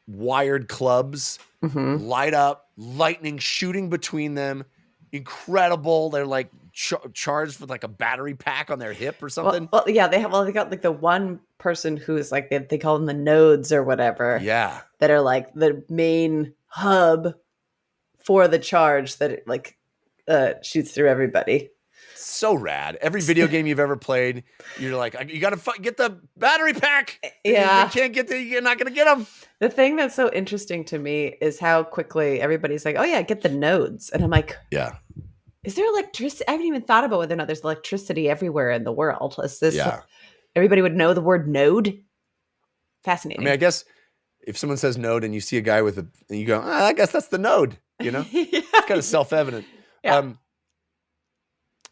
wired clubs light up, lightning shooting between them. Incredible. They're like charged with like a battery pack on their hip or something. Well, yeah, they got like the one person who is like they call them the nodes or whatever. Yeah. That are like the main hub for the charge that it like shoots through everybody. So rad. Every video game you've ever played, you're like, you got to get the battery pack. Yeah. You can't get you're not going to get them. The thing that's so interesting to me is how quickly everybody's like, oh yeah, get the nodes. And I'm like, yeah. Is there electricity? I haven't even thought about whether or not there's electricity everywhere in the world. Is this everybody would know the word node? Fascinating. I mean, I guess if someone says node and you see a guy with and you go, I guess that's the node, you know? Yeah. It's kind of self-evident. Yeah.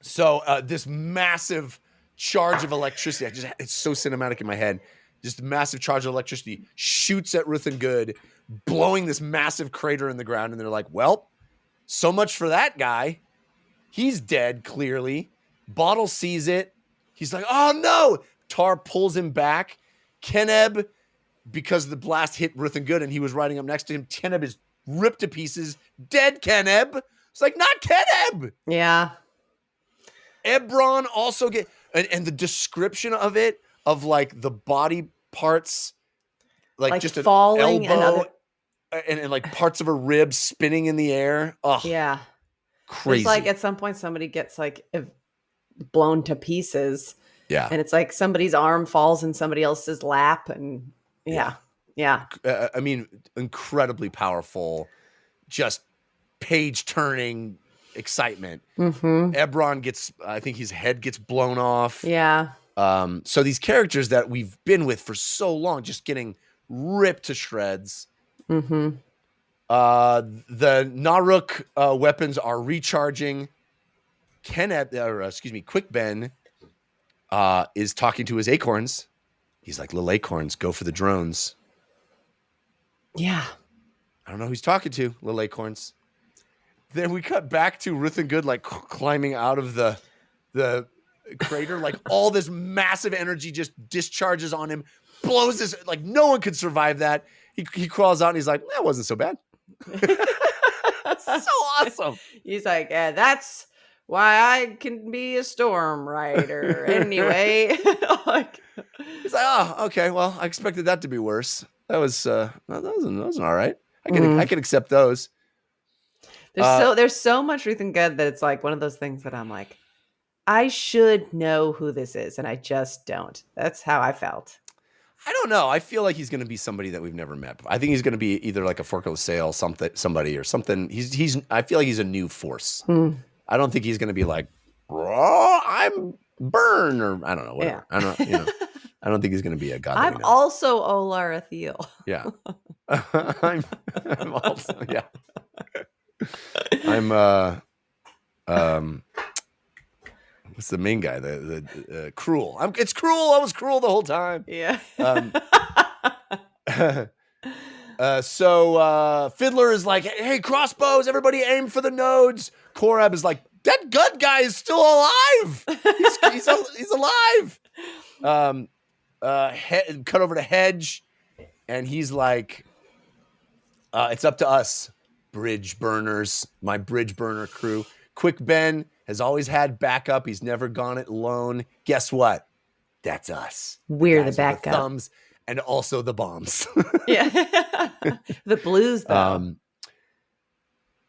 So this massive charge of electricity, it's so cinematic in my head. Just a massive charge of electricity shoots at Ruth and Good, blowing this massive crater in the ground. And they're like, well, so much for that guy. He's dead, clearly. Bottle sees it. He's like, oh no. Tar pulls him back. Keneb, because the blast hit Ruth and Good and he was riding up next to him, Keneb is ripped to pieces. Dead Keneb. It's like, not Keneb. Yeah. Ebron also and the description of it, of like the body parts, like just falling an elbow and and like parts of her ribs spinning in the air. Oh, yeah. Crazy. It's like at some point somebody gets like blown to pieces. Yeah. And it's like somebody's arm falls in somebody else's lap. And yeah. I mean, incredibly powerful, just page turning excitement. Ebron I think his head gets blown off. Yeah. So these characters that we've been with for so long, just getting ripped to shreds. The Naruk weapons are recharging. Quick Ben is talking to his acorns. He's like, little acorns, go for the drones. Yeah. I don't know who he's talking to, little acorns. Then we cut back to Ruth and Good like climbing out of the crater. Like all this massive energy just discharges on him, blows this, like no one could survive that. He crawls out and he's like, that wasn't so bad. So awesome. He's like, yeah, that's why I can be a storm rider anyway. Like, he's like, oh, okay. Well, I expected that to be worse. That wasn't all right. I can accept those. There's so much Ruth and Good that it's like one of those things that I'm like, I should know who this is, and I just don't. That's how I felt. I don't know. I feel like he's going to be somebody that we've never met. I think he's going to be either like a Forklift Sale, somebody or something. I feel like he's a new force. I don't think he's going to be like, I'm Burn, or I don't know, whatever. Yeah. I don't think he's going to be a god. I'm also Olar Athiel. Yeah. I'm also, yeah. What's the main guy? The Cruel. It's Cruel. I was Cruel the whole time. Yeah. So Fiddler is like, hey, crossbows, everybody aim for the nodes. Korab is like, that gut guy is still alive. He's alive. Cut over to Hedge, and he's like, it's up to us, bridge burners, my bridge burner crew. Quick Ben has always had backup. He's never gone it alone. Guess what? That's us. We're the backup. The thumbs and also the bombs. Yeah. The blues, though.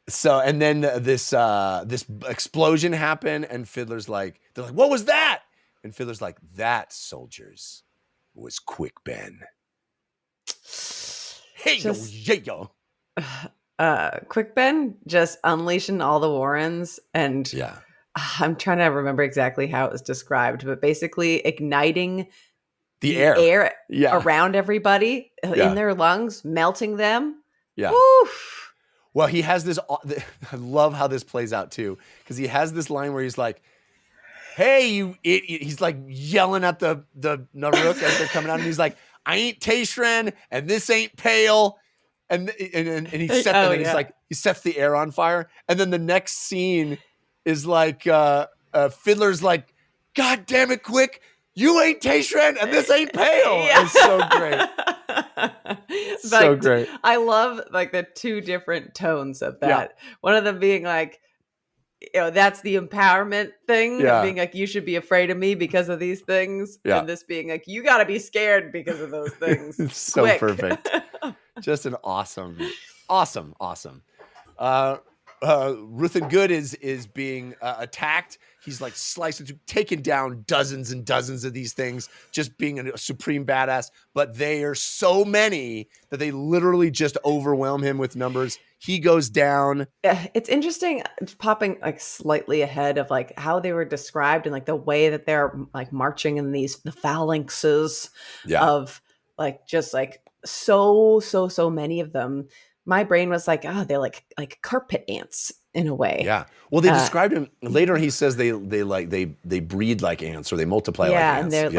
So, and then this explosion happened, and Fiddler's like, they're like, what was that? And Fiddler's like, that, soldiers, was Quick Ben. Hey, Just- yo. Quick Ben just unleashing all the Warrens, and Yeah. I'm trying to remember exactly how it was described, but basically igniting The air. Yeah. around everybody Yeah. in their lungs, melting them. Yeah. Woof. Well, he has this. I love how this plays out too, because he has this line where he's like, "Hey, you idiot!" He's like yelling at the Naruk as they're coming out, and he's like, "I ain't Tayshran, and this ain't pale." And he set them, and he's like, he sets the air on fire, and then the next scene is like Fiddler's like, "God damn it, Quick! You ain't Tayshran, and this ain't pale." Yeah. It's so great. So great. I love like the two different tones of that. Yeah. One of them being like, that's the empowerment thing, Yeah. being like, you should be afraid of me because of these things. Yeah. And this being like, you got to be scared because of those things. It's so Quick. perfect. Just an awesome. Ruthen Good is being attacked. He's like slicing through, taking down dozens and dozens of these things, just being a supreme badass. But they are so many that they literally just overwhelm him with numbers. He goes down. It's interesting, popping like slightly ahead of like how they were described and like the way that they're like marching in the phalanxes of like just like so many of them. My brain was like, oh, they're like carpet ants in a way. Yeah. Well, they described him later. He says they breed like ants, or they multiply like ants. And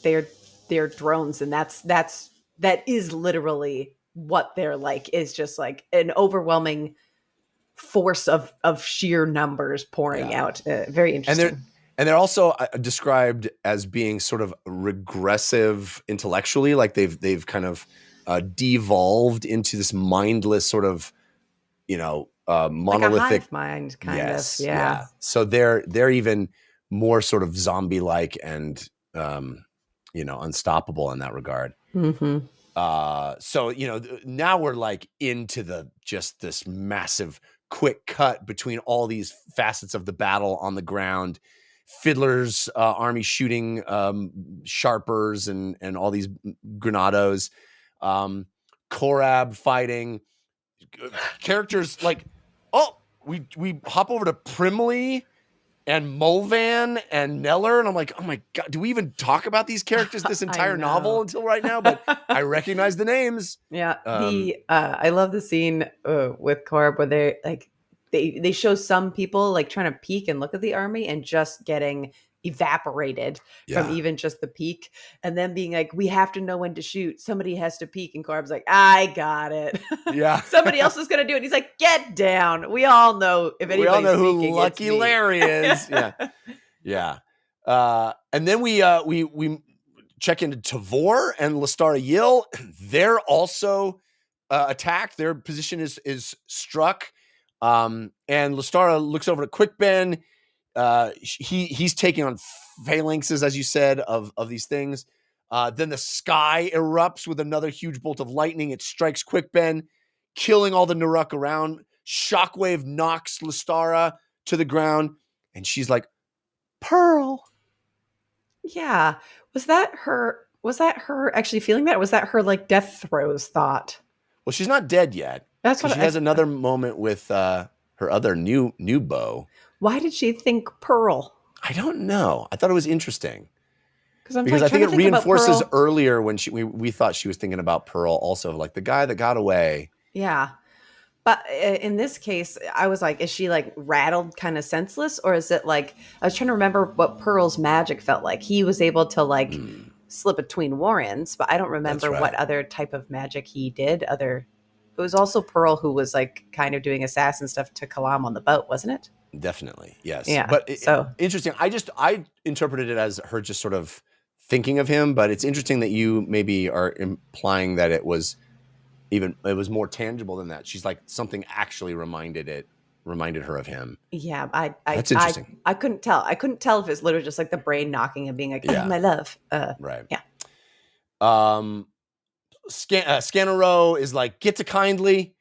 they're they're drones, and that is literally what they're like. Is just like an overwhelming force of sheer numbers pouring out. Very interesting. And they're also described as being sort of regressive intellectually, like they've kind of devolved into this mindless sort of, monolithic like a hive mind kind of. Yeah. So they're even more sort of zombie-like and unstoppable in that regard. Mm-hmm. So now we're like into this massive quick cut between all these facets of the battle on the ground. Fiddler's army shooting sharpers and all these granados. Korab fighting characters like, we hop over to Primley and Mulvan and Neller, and I'm like, oh my god, do we even talk about these characters this entire novel until right now? But I recognize the names. Yeah, I love the scene with Korab where they like they show some people like trying to peek and look at the army and just getting evaporated from even just the peek, and then being like, we have to know when to shoot, somebody has to peek, and Korab's like, I got it. Yeah. Somebody else is gonna do it. He's like, get down, we all know if anybody's, we all know who peeking, Lucky Larry is. Yeah. And then we check into Tavor and Lestara Yill. They're also attacked. Their position is struck, and Lestara looks over to Quick Ben. He's taking on phalanxes, as you said, of these things. Then the sky erupts with another huge bolt of lightning. It strikes Quick Ben, killing all the Naruk around. Shockwave knocks Lestara to the ground, and she's like, Pearl. Yeah. Was that her actually feeling that? Or was that her like death throes thought? Well, she's not dead yet. That's what she has another moment with her other new beau. Why did she think Pearl? I don't know. I thought it was interesting. Because I think it reinforces earlier when we thought she was thinking about Pearl also, like the guy that got away. Yeah. But in this case, I was like, is she like rattled kind of senseless? Or is it like, I was trying to remember what Pearl's magic felt like. He was able to like slip between Warrens, but I don't remember what other type of magic he did. It was also Pearl who was like kind of doing assassin stuff to Kalam on the boat, wasn't it? Definitely, yes. Yeah. But interesting. I interpreted it as her just sort of thinking of him, but it's interesting that you maybe are implying that it was more tangible than that. She's like, something actually reminded her of him. Yeah, that's interesting. I couldn't tell. I couldn't tell if it's literally just like the brain knocking and being like, oh, my love. Right. Yeah. Scanero is like, get to Kindly.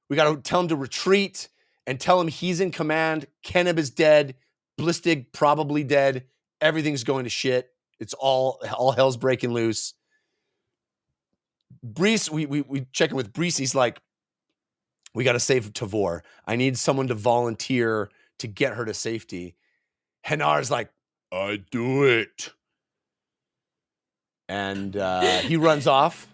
We got to tell him to retreat and tell him he's in command. Keneb is dead. Blistig probably dead. Everything's going to shit. It's all hell's breaking loose. Brees, we check in with Brees. He's like, we got to save Tavor. I need someone to volunteer to get her to safety. Hanar's like, I do it. And he runs off.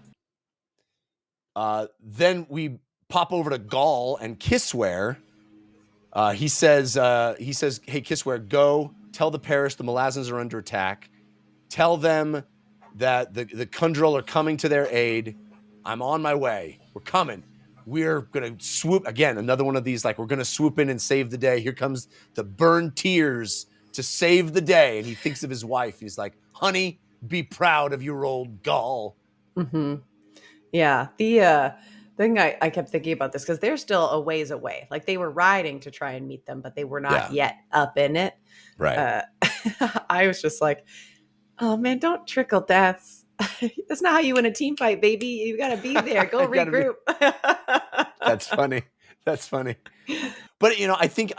Then we pop over to Gaul and Kisware. He says, hey, Kisware, go tell the parish the Malazans are under attack. Tell them that the Kundril are coming to their aid. I'm on my way. We're coming. We're going to swoop. Again, another one of these, like, we're going to swoop in and save the day. Here comes the burned tears to save the day. And he thinks of his wife. He's like, honey, be proud of your old Gaul. Mm-hmm. Yeah. The thing I kept thinking about this, because they're still a ways away. Like, they were riding to try and meet them, but they were not yet up in it. Right. I was just like, oh, man, don't trickle deaths. That's not how you win a team fight, baby. You got to be there. Go regroup. That's funny. That's funny. But, you know, I think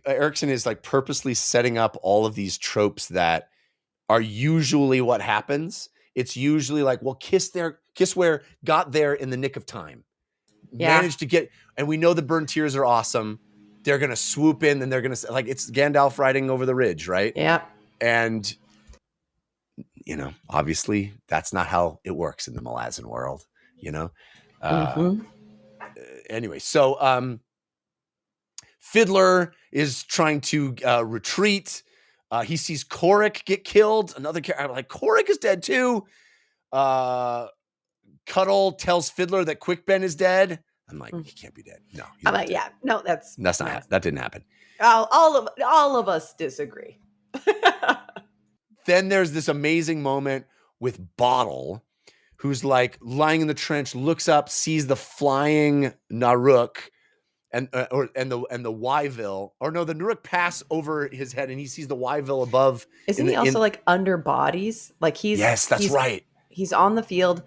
Erikson is like purposely setting up all of these tropes that are usually what happens. It's usually like, well, Kisware got there in the nick of time. Managed to get, and we know the burnt tears are awesome. They're going to swoop in and they're going to, like, it's Gandalf riding over the ridge, right? Yeah. And, you know, obviously that's not how it works in the Malazan world, you know? Anyway, so Fiddler is trying to retreat. He sees Korik get killed. Another character, I'm like, Korik is dead too. Cuddle tells Fiddler that Quickben is dead. I'm like, he can't be dead. No, I'm like, yeah, no, that's not. That didn't happen. All of us disagree. Then there's this amazing moment with Bottle, who's like lying in the trench, looks up, sees the flying Naruk, and the Yvil, or no, the Naruk pass over his head, and he sees the Yvil above. Isn't he also like under bodies? Like that's right. He's on the field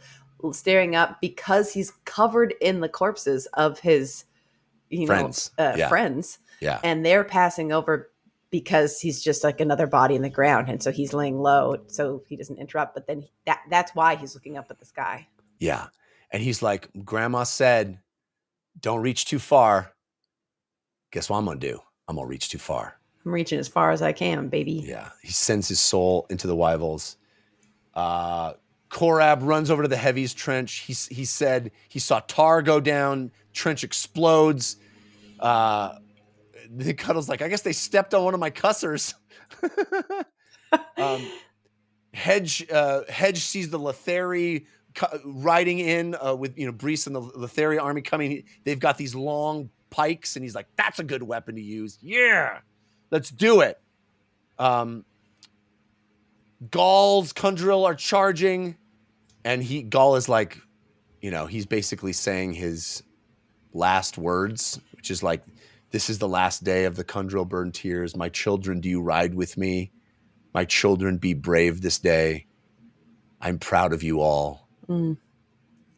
staring up because he's covered in the corpses of his, friends. Yeah. And they're passing over because he's just like another body in the ground. And so he's laying low so he doesn't interrupt. But then that's why he's looking up at the sky. Yeah. And he's like, Grandma said, don't reach too far. Guess what I'm going to do? I'm going to reach too far. I'm reaching as far as I can, baby. Yeah. He sends his soul into the Yvils. Korab runs over to the Heavies trench. He said he saw tar go down. Trench explodes. The Cuddle's like, I guess they stepped on one of my cussers. Hedge sees the Letheri riding in with Brees and the Letheri army coming. They've got these long pikes, and he's like, that's a good weapon to use. Yeah, let's do it. Gaul's Kundril are charging, and Gaul is like, he's basically saying his last words, which is like, this is the last day of the Kundril burn tears. My children, do you ride with me? My children, be brave this day. I'm proud of you all. Mm.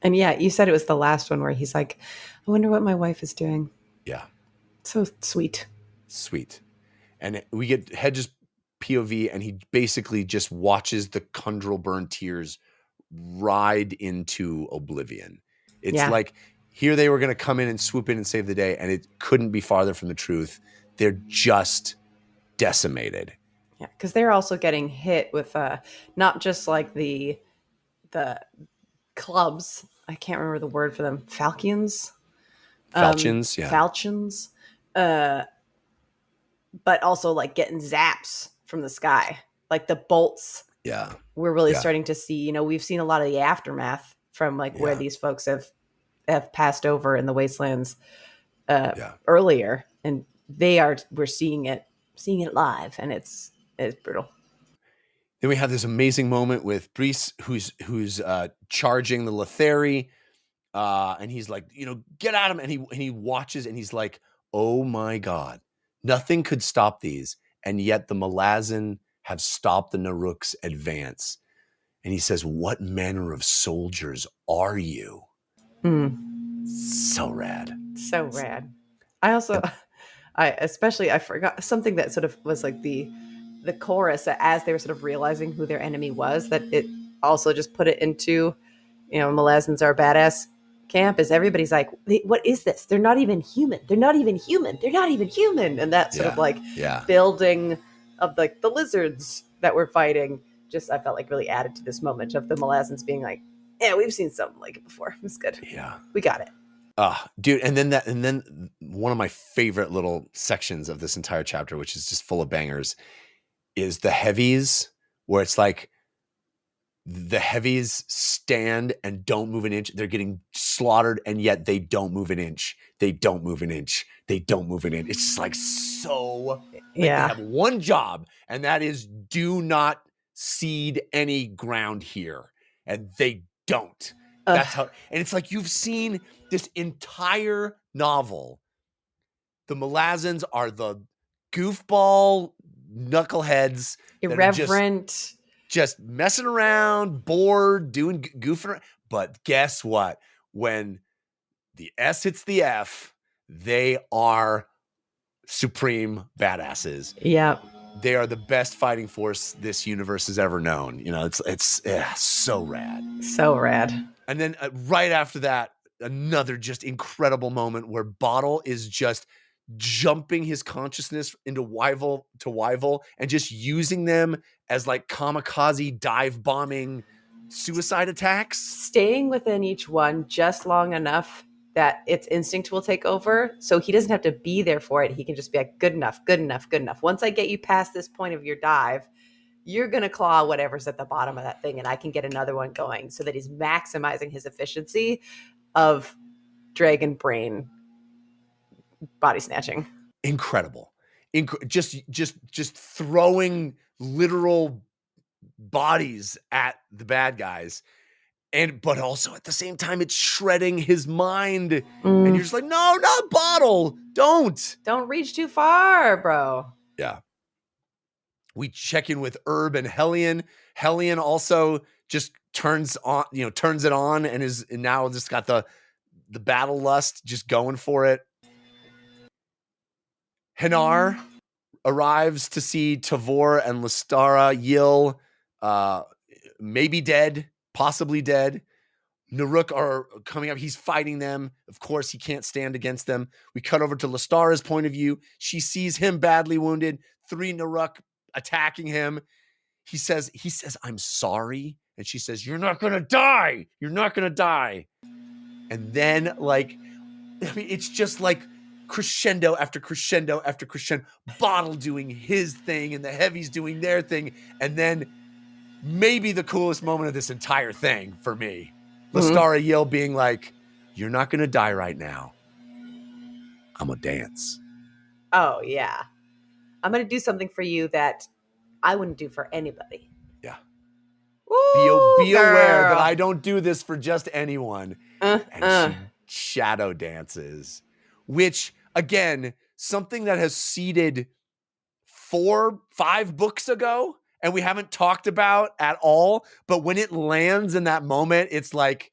And yeah, you said it was the last one where he's like, I wonder what my wife is doing. Yeah. So sweet. Sweet. And we get Hedge's POV, and he basically just watches the Kundril burn tears ride into oblivion. It's like, here they were going to come in and swoop in and save the day, and it couldn't be farther from the truth. They're just decimated. Yeah, because they're also getting hit with not just like the clubs. I can't remember the word for them. Falchions. Falchions. But also like getting zaps from the sky, like the bolts. Yeah, we're really starting to see. We've seen a lot of the aftermath from like where these folks have passed over in the wastelands earlier, and we're seeing it live, and it's brutal. Then we have this amazing moment with Brees, who's charging the Letheri, and he's like, get at him, and he watches, and he's like, oh my God, nothing could stop these, and yet the Malazan have stopped the Naruk's advance. And he says, what manner of soldiers are you? So rad. I also, I forgot something that sort of was like the chorus as they were sort of realizing who their enemy was, that it also just put it into Malazans are badass camp, is everybody's like, what is this? They're not even human. They're not even human. They're not even human. And that sort of like building of like the lizards that we're fighting, just I felt like really added to this moment of the Malazans being like, yeah, we've seen something like it before. It's good. Yeah. We got it. Dude, and then one of my favorite little sections of this entire chapter, which is just full of bangers, is the heavies, where it's like the heavies stand and don't move an inch. They're getting slaughtered, and yet they don't move an inch. They don't move an inch. They don't move an inch. It's just like so. They have one job, and that is do not cede any ground here, and they don't. That's how. And it's like you've seen this entire novel. The Malazans are the goofball knuckleheads, irreverent. Just messing around, bored, doing goofing around. But guess what? When the S hits the F, they are supreme badasses. Yeah. They are the best fighting force this universe has ever known. It's so rad. So rad. And then right after that, another just incredible moment where Bottle is just jumping his consciousness into Wyvil to Wyvil and just using them as like kamikaze dive bombing suicide attacks. Staying within each one just long enough that its instinct will take over. So he doesn't have to be there for it. He can just be like, good enough, good enough, good enough. Once I get you past this point of your dive, you're going to claw whatever's at the bottom of that thing and I can get another one going, so that he's maximizing his efficiency of dragon brain body snatching. Incredible. Just throwing literal bodies at the bad guys. But also at the same time, it's shredding his mind. And you're just like, no, not Bottle. Don't reach too far, bro. Yeah. We check in with Herb and Hellion. Hellion also just turns it on and is now just got the battle lust just going for it. Hanar arrives to see Tavor and Lystara. Yil, maybe dead, possibly dead. Naruk are coming up. He's fighting them. Of course, he can't stand against them. We cut over to Lystara's point of view. She sees him badly wounded. 3 Naruk attacking him. He says, I'm sorry. And she says, you're not going to die. You're not going to die. And then it's just like crescendo after crescendo after crescendo. Bottle doing his thing and the heavies doing their thing. And then maybe the coolest moment of this entire thing for me, Lystara Yil being like, you're not going to die right now. I'm going to dance. Oh, yeah. I'm going to do something for you that I wouldn't do for anybody. Yeah. Ooh, be aware that I don't do this for just anyone. And she shadow dances, which, again, something that has seeded 4-5 books ago and we haven't talked about at all. But when it lands in that moment, it's like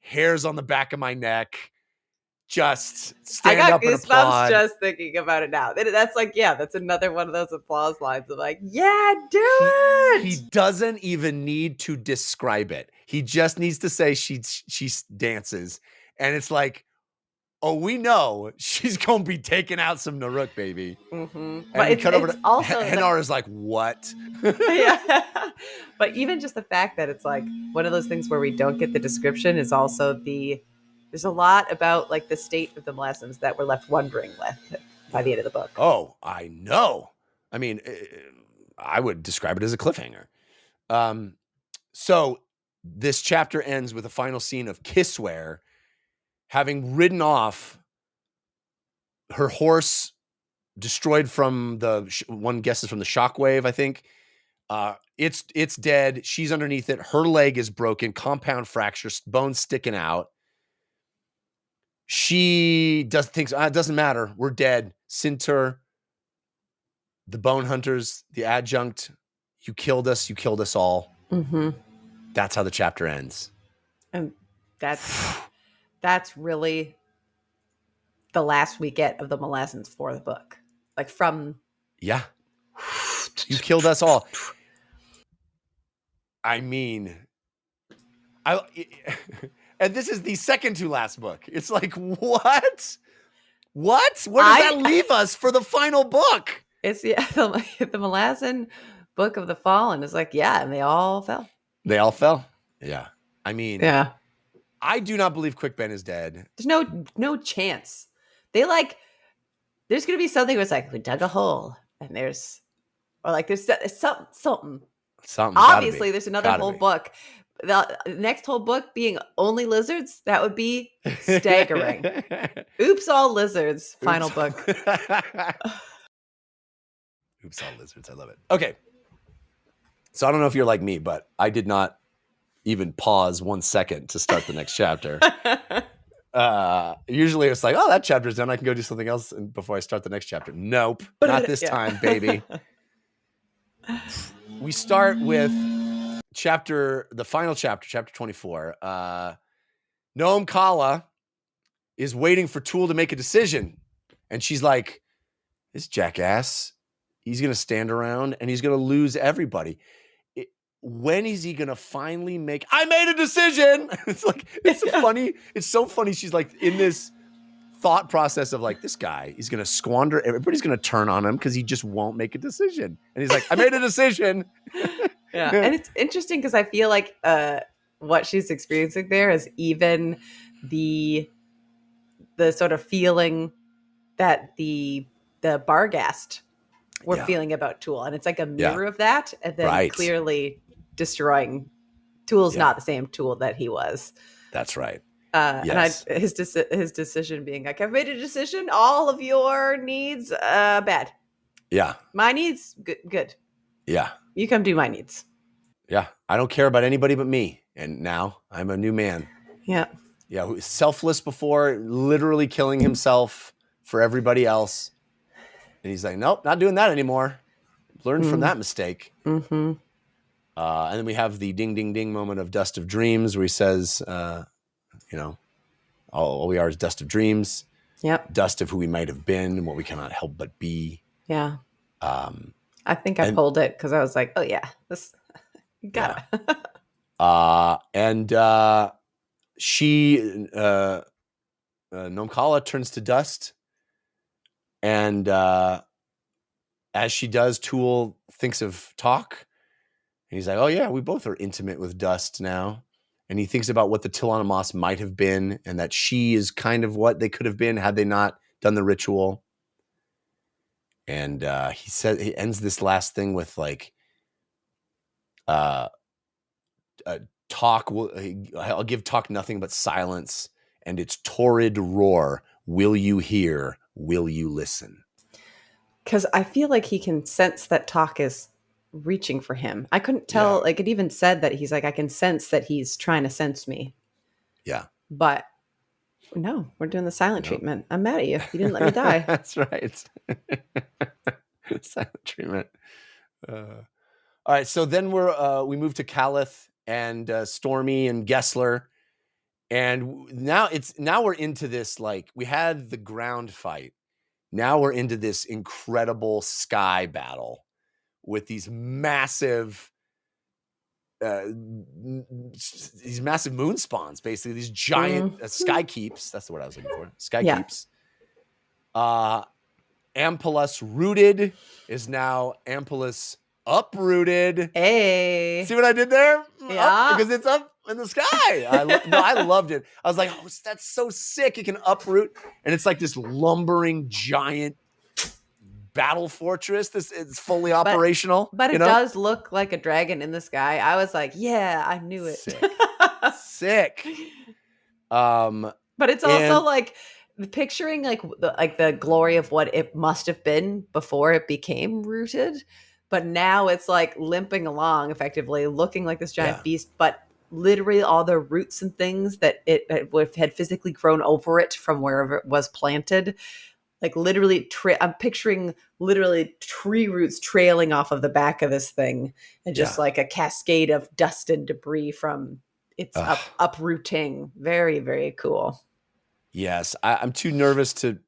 hairs on the back of my neck. Just stand up and applaud. I got goosebumps just thinking about it now. That's like, yeah, that's another one of those applause lines of like, yeah, do it. He doesn't even need to describe it. He just needs to say she dances. And it's like, oh, we know she's going to be taking out some Naruk, baby. Mm-hmm. And but we cut over to also Hanar is like, what? Yeah. But even just the fact that it's like one of those things where we don't get the description is also there's a lot about like the state of the Malazans that we're left wondering by the end of the book. Oh, I know. I mean, I would describe it as a cliffhanger. So this chapter ends with a final scene of Kisware having ridden off, her horse destroyed from one guesses from the shockwave, I think. It's dead. She's underneath it. Her leg is broken, compound fracture, bones sticking out. She thinks it doesn't matter. We're dead. Sintur, the bone hunters, the adjunct. You killed us. You killed us all. Mm-hmm. That's how the chapter ends. And that's really the last we get of the Malazans for the book. Like from... Yeah. You killed us all. I mean, I and this is the second to last book. It's like, what? What? Where does that leave us for the final book? It's the Malazan Book of the Fallen is like, yeah, and they all fell. They all fell. Yeah. I mean, Yeah. I do not believe Quick Ben is dead. There's no chance. There's gonna be something where it's like we dug a hole and there's something. Obviously, there's another whole book. The next whole book being only lizards, that would be staggering. Oops, all lizards. Final book. Oops, all lizards. I love it. Okay. So I don't know if you're like me, but I did not even pause 1 second to start the next chapter. Usually it's like, oh, that chapter's done. I can go do something else before I start the next chapter. Nope. Not this time, baby. We start with the final chapter, chapter 24. Noam Kala is waiting for Tool to make a decision. And she's like, this jackass, he's going to stand around and he's going to lose everybody. When is he going to finally I made a decision. It's funny. It's so funny. She's like in this thought process of like, this guy, he's going to squander. Everybody's going to turn on him because he just won't make a decision. And he's like, I made a decision. Yeah. And it's interesting because I feel like what she's experiencing there is even the sort of feeling that the Barghast were feeling about Tool. And it's like a mirror of that. And then clearly destroying Tool's not the same Tool that he was. That's right. Yes. And his decision being like, I've made a decision. All of your needs, bad. Yeah. My needs, good. Yeah. You come do my needs. Yeah. I don't care about anybody but me. And now I'm a new man. Yeah. Yeah. Who was selfless before, literally killing himself for everybody else. And he's like, nope, not doing that anymore. Learned from that mistake. Mm-hmm. And then we have the ding, ding, ding moment of Dust of Dreams where he says, all we are is dust of dreams. Yep. Dust of who we might have been and what we cannot help but be. Yeah. I think I pulled it because I was like, oh yeah, this you got it. She Noam Kala turns to dust. And as she does, Tool thinks of Talk. And he's like, oh yeah, we both are intimate with dust now. And he thinks about what the Tillamoos might have been and that she is kind of what they could have been had they not done the ritual. And he ends this last thing with like, Talk I'll give Talk nothing but silence and its torrid roar. Will you hear? Will you listen? Because I feel like he can sense that Talk is reaching for him. I couldn't tell, like it even said that he's like, I can sense that he's trying to sense me. Yeah. But no, we're doing the silent treatment. I'm mad at you. You didn't let me die. That's right. Silent treatment. All right. So then we move to Calith and Stormy and Gessler. And now we're into this, like we had the ground fight. Now we're into this incredible sky battle with these massive moon spawns, basically these giant sky keeps. That's the word I was looking for. Sky keeps. Ampelus rooted is now Ampelus uprooted. Hey, see what I did there? Yeah, because it's up in the sky. I loved it. I was like, oh, that's so sick. It can uproot, and it's like this lumbering giant battle fortress. It's fully operational, but it does look like a dragon in the sky. I was like, yeah, I knew it. Sick. But it's also like picturing like the glory of what it must have been before it became rooted, but now it's like limping along, effectively looking like this giant beast, but literally all the roots and things that it had physically grown over it from wherever it was planted. Like literally, I'm picturing literally tree roots trailing off of the back of this thing, and just like a cascade of dust and debris from its uprooting. Very, very cool. Yes, I'm too nervous to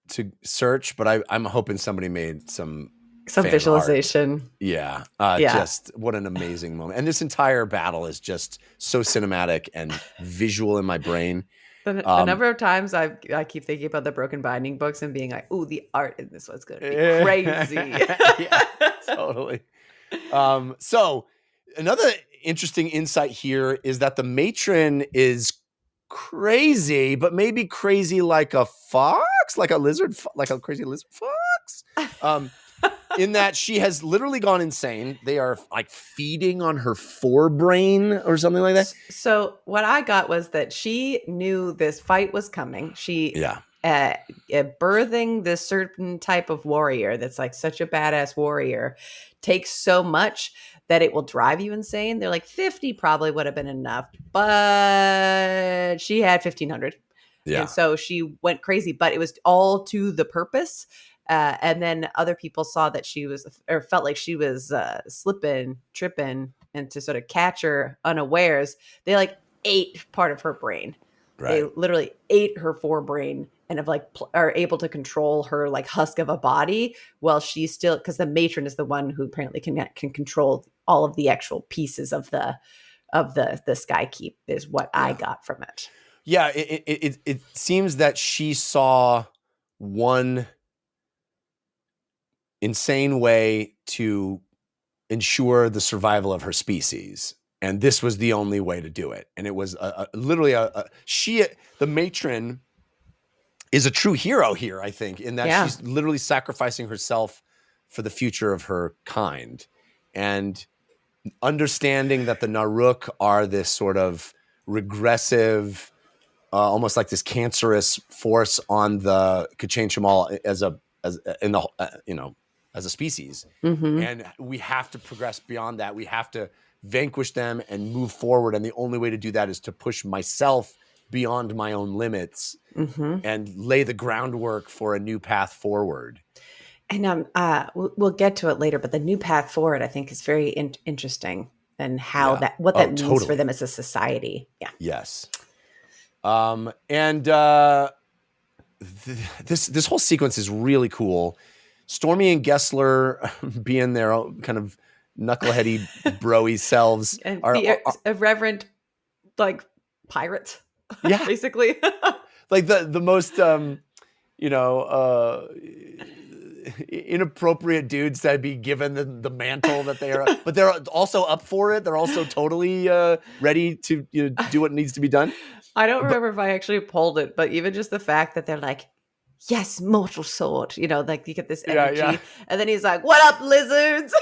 search, but I'm hoping somebody made some some fan visualization. art. Yeah. Yeah. Just what an amazing moment. And this entire battle is just so cinematic and visual in my brain. The number of times I keep thinking about the Broken Binding books and being like, "Ooh, the art in this one's going to be crazy." Yeah, totally. So another interesting insight here is that the matron is crazy, but maybe crazy like a fox, like a lizard, like a crazy lizard fox. In that she has literally gone insane. They are like feeding on her forebrain or something like that. So what I got was that she knew this fight was coming. She birthing this certain type of warrior that's like such a badass warrior takes so much that it will drive you insane. They're like 50 probably would have been enough, but she had 1,500. Yeah. And so she went crazy, but it was all to the purpose. And then other people saw that she was, or felt like she was slipping, tripping, and to sort of catch her unawares, they like ate part of her brain. Right. They literally ate her forebrain and have like are able to control her like husk of a body while she's still, because the matron is the one who apparently can control all of the actual pieces of the Sky Keep is what I got from it. Yeah, it seems that she saw one insane way to ensure the survival of her species, and this was the only way to do it. And it was literally the matron is a true hero here, I think, in that she's literally sacrificing herself for the future of her kind, and understanding that the Naruk are this sort of regressive, almost like this cancerous force on the Kachin Shamal as a species. Mm-hmm. And we have to progress beyond that. We have to vanquish them and move forward. And the only way to do that is to push myself beyond my own limits and lay the groundwork for a new path forward. And we'll get to it later, but the new path forward, I think, is very interesting, and how that means for them as a society. Yeah. Yes. And this whole sequence is really cool. Stormy and Gessler being their kind of knuckleheady broy selves and are irreverent, like pirates. Yeah, basically. Like the most inappropriate dudes that be given the mantle that they are, but they're also up for it. They're also totally ready to do what needs to be done. I don't remember if I actually pulled it, but even just the fact that they're like, yes, mortal sword, like you get this energy, and then he's like, what up, lizards?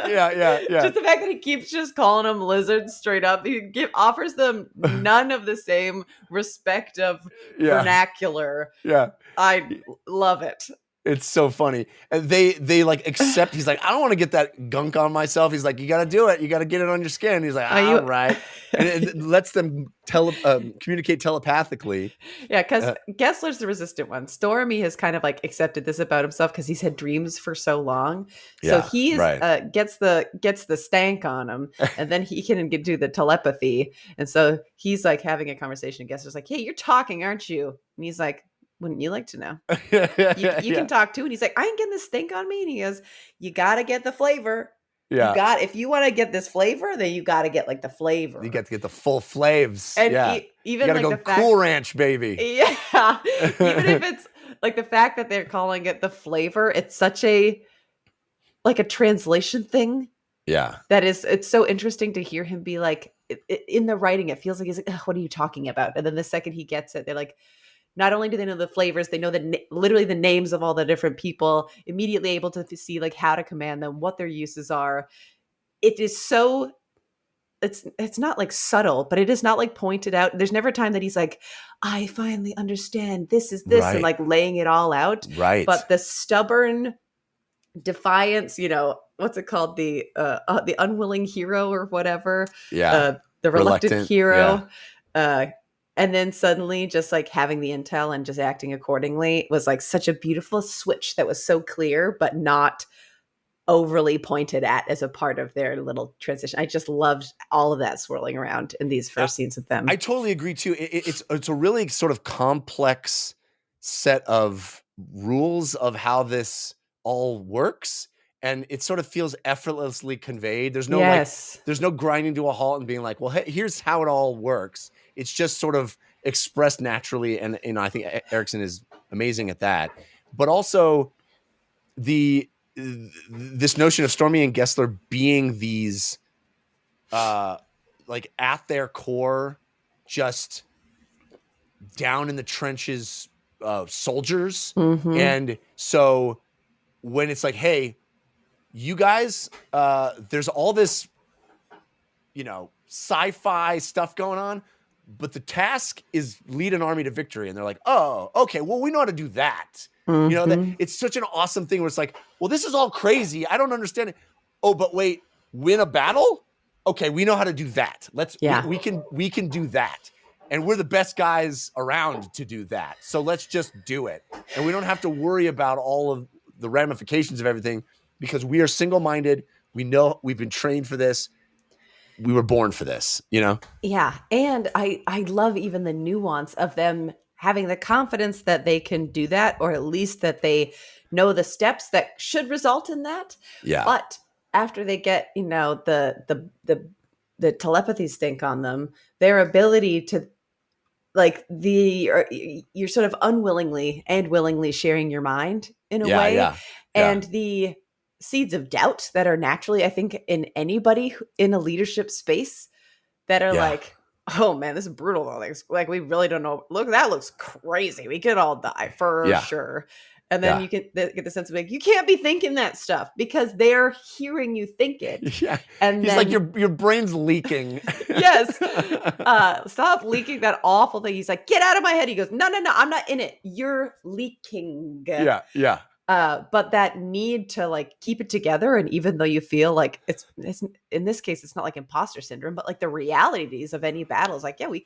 Yeah. Just the fact that he keeps just calling them lizards straight up. He offers them none of the same respect of vernacular. Yeah. I love it. It's so funny. And they like accept. He's like, I don't want to get that gunk on myself. He's like, you got to do it. You got to get it on your skin. He's like, all right. And it lets them communicate telepathically. Yeah, because Gessler's the resistant one. Stormy has kind of like accepted this about himself because he's had dreams for so long. So he gets the stank on him, and then he can do the telepathy. And so he's like having a conversation. Gessler's like, hey, you're talking, aren't you? And he's like, wouldn't you like to know? You can talk too. And he's like, I ain't getting this stink on me. And he goes, you got to get the flavor. Yeah. If you want to get this flavor, then you got to get like the flavor. You got to get the full flavs. And even you gotta go Cool Ranch, baby. Yeah. Even if it's like the fact that they're calling it the flavor, it's such a translation thing. Yeah. It's so interesting to hear him be like, in the writing, it feels like he's like, what are you talking about? And then the second he gets it, they're like, not only do they know the flavors, they know literally the names of all the different people, immediately able to see like how to command them, what their uses are. It is so, it's not like subtle, but it is not like pointed out. There's never a time that he's like, I finally understand this is this, and like laying it all out. Right. But the stubborn defiance, what's it called? The unwilling hero or whatever. Yeah. The reluctant hero. Yeah. And then suddenly just like having the intel and just acting accordingly was like such a beautiful switch that was so clear, but not overly pointed at as a part of their little transition. I just loved all of that swirling around in these first scenes with them. I totally agree too. It's a really sort of complex set of rules of how this all works. and it sort of feels effortlessly conveyed. There's no Yes. there's no grinding to a halt and being like, well, hey, here's how it all works. It's just sort of expressed naturally, and I think Erikson is amazing at that. But also this notion of Stormy and Gessler being these like at their core, just down in the trenches soldiers. Mm-hmm. And so when it's like, hey, you guys, there's all this, sci-fi stuff going on, but the task is lead an army to victory. And they're like, oh, okay, well, we know how to do that. Mm-hmm. That it's such an awesome thing where it's like, well, this is all crazy. I don't understand it. Oh, but wait, win a battle? Okay, we know how to do that. We can do that. And we're the best guys around to do that. So let's just do it. And we don't have to worry about all of the ramifications of everything because we are single-minded. We know we've been trained for this. We were born for this, Yeah. And I love even the nuance of them having the confidence that they can do that, or at least that they know the steps that should result in that. Yeah. But after they get, the telepathy stink on them, their ability to you're sort of unwillingly and willingly sharing your mind in a way. Yeah. And the seeds of doubt that are naturally, I think, in anybody in a leadership space that are like, oh man, this is brutal though. Like we really don't know. Look, that looks crazy. We could all die for sure. And then you can get the sense of like, you can't be thinking that stuff because they're hearing you think it. Yeah. And he's then, like, your brain's leaking. Yes. Stop leaking that awful thing. He's like, get out of my head. He goes, no, I'm not in it. You're leaking. Yeah. But that need to like keep it together. And even though you feel like it's in this case, it's not like imposter syndrome, but like the realities of any battle is like, yeah, we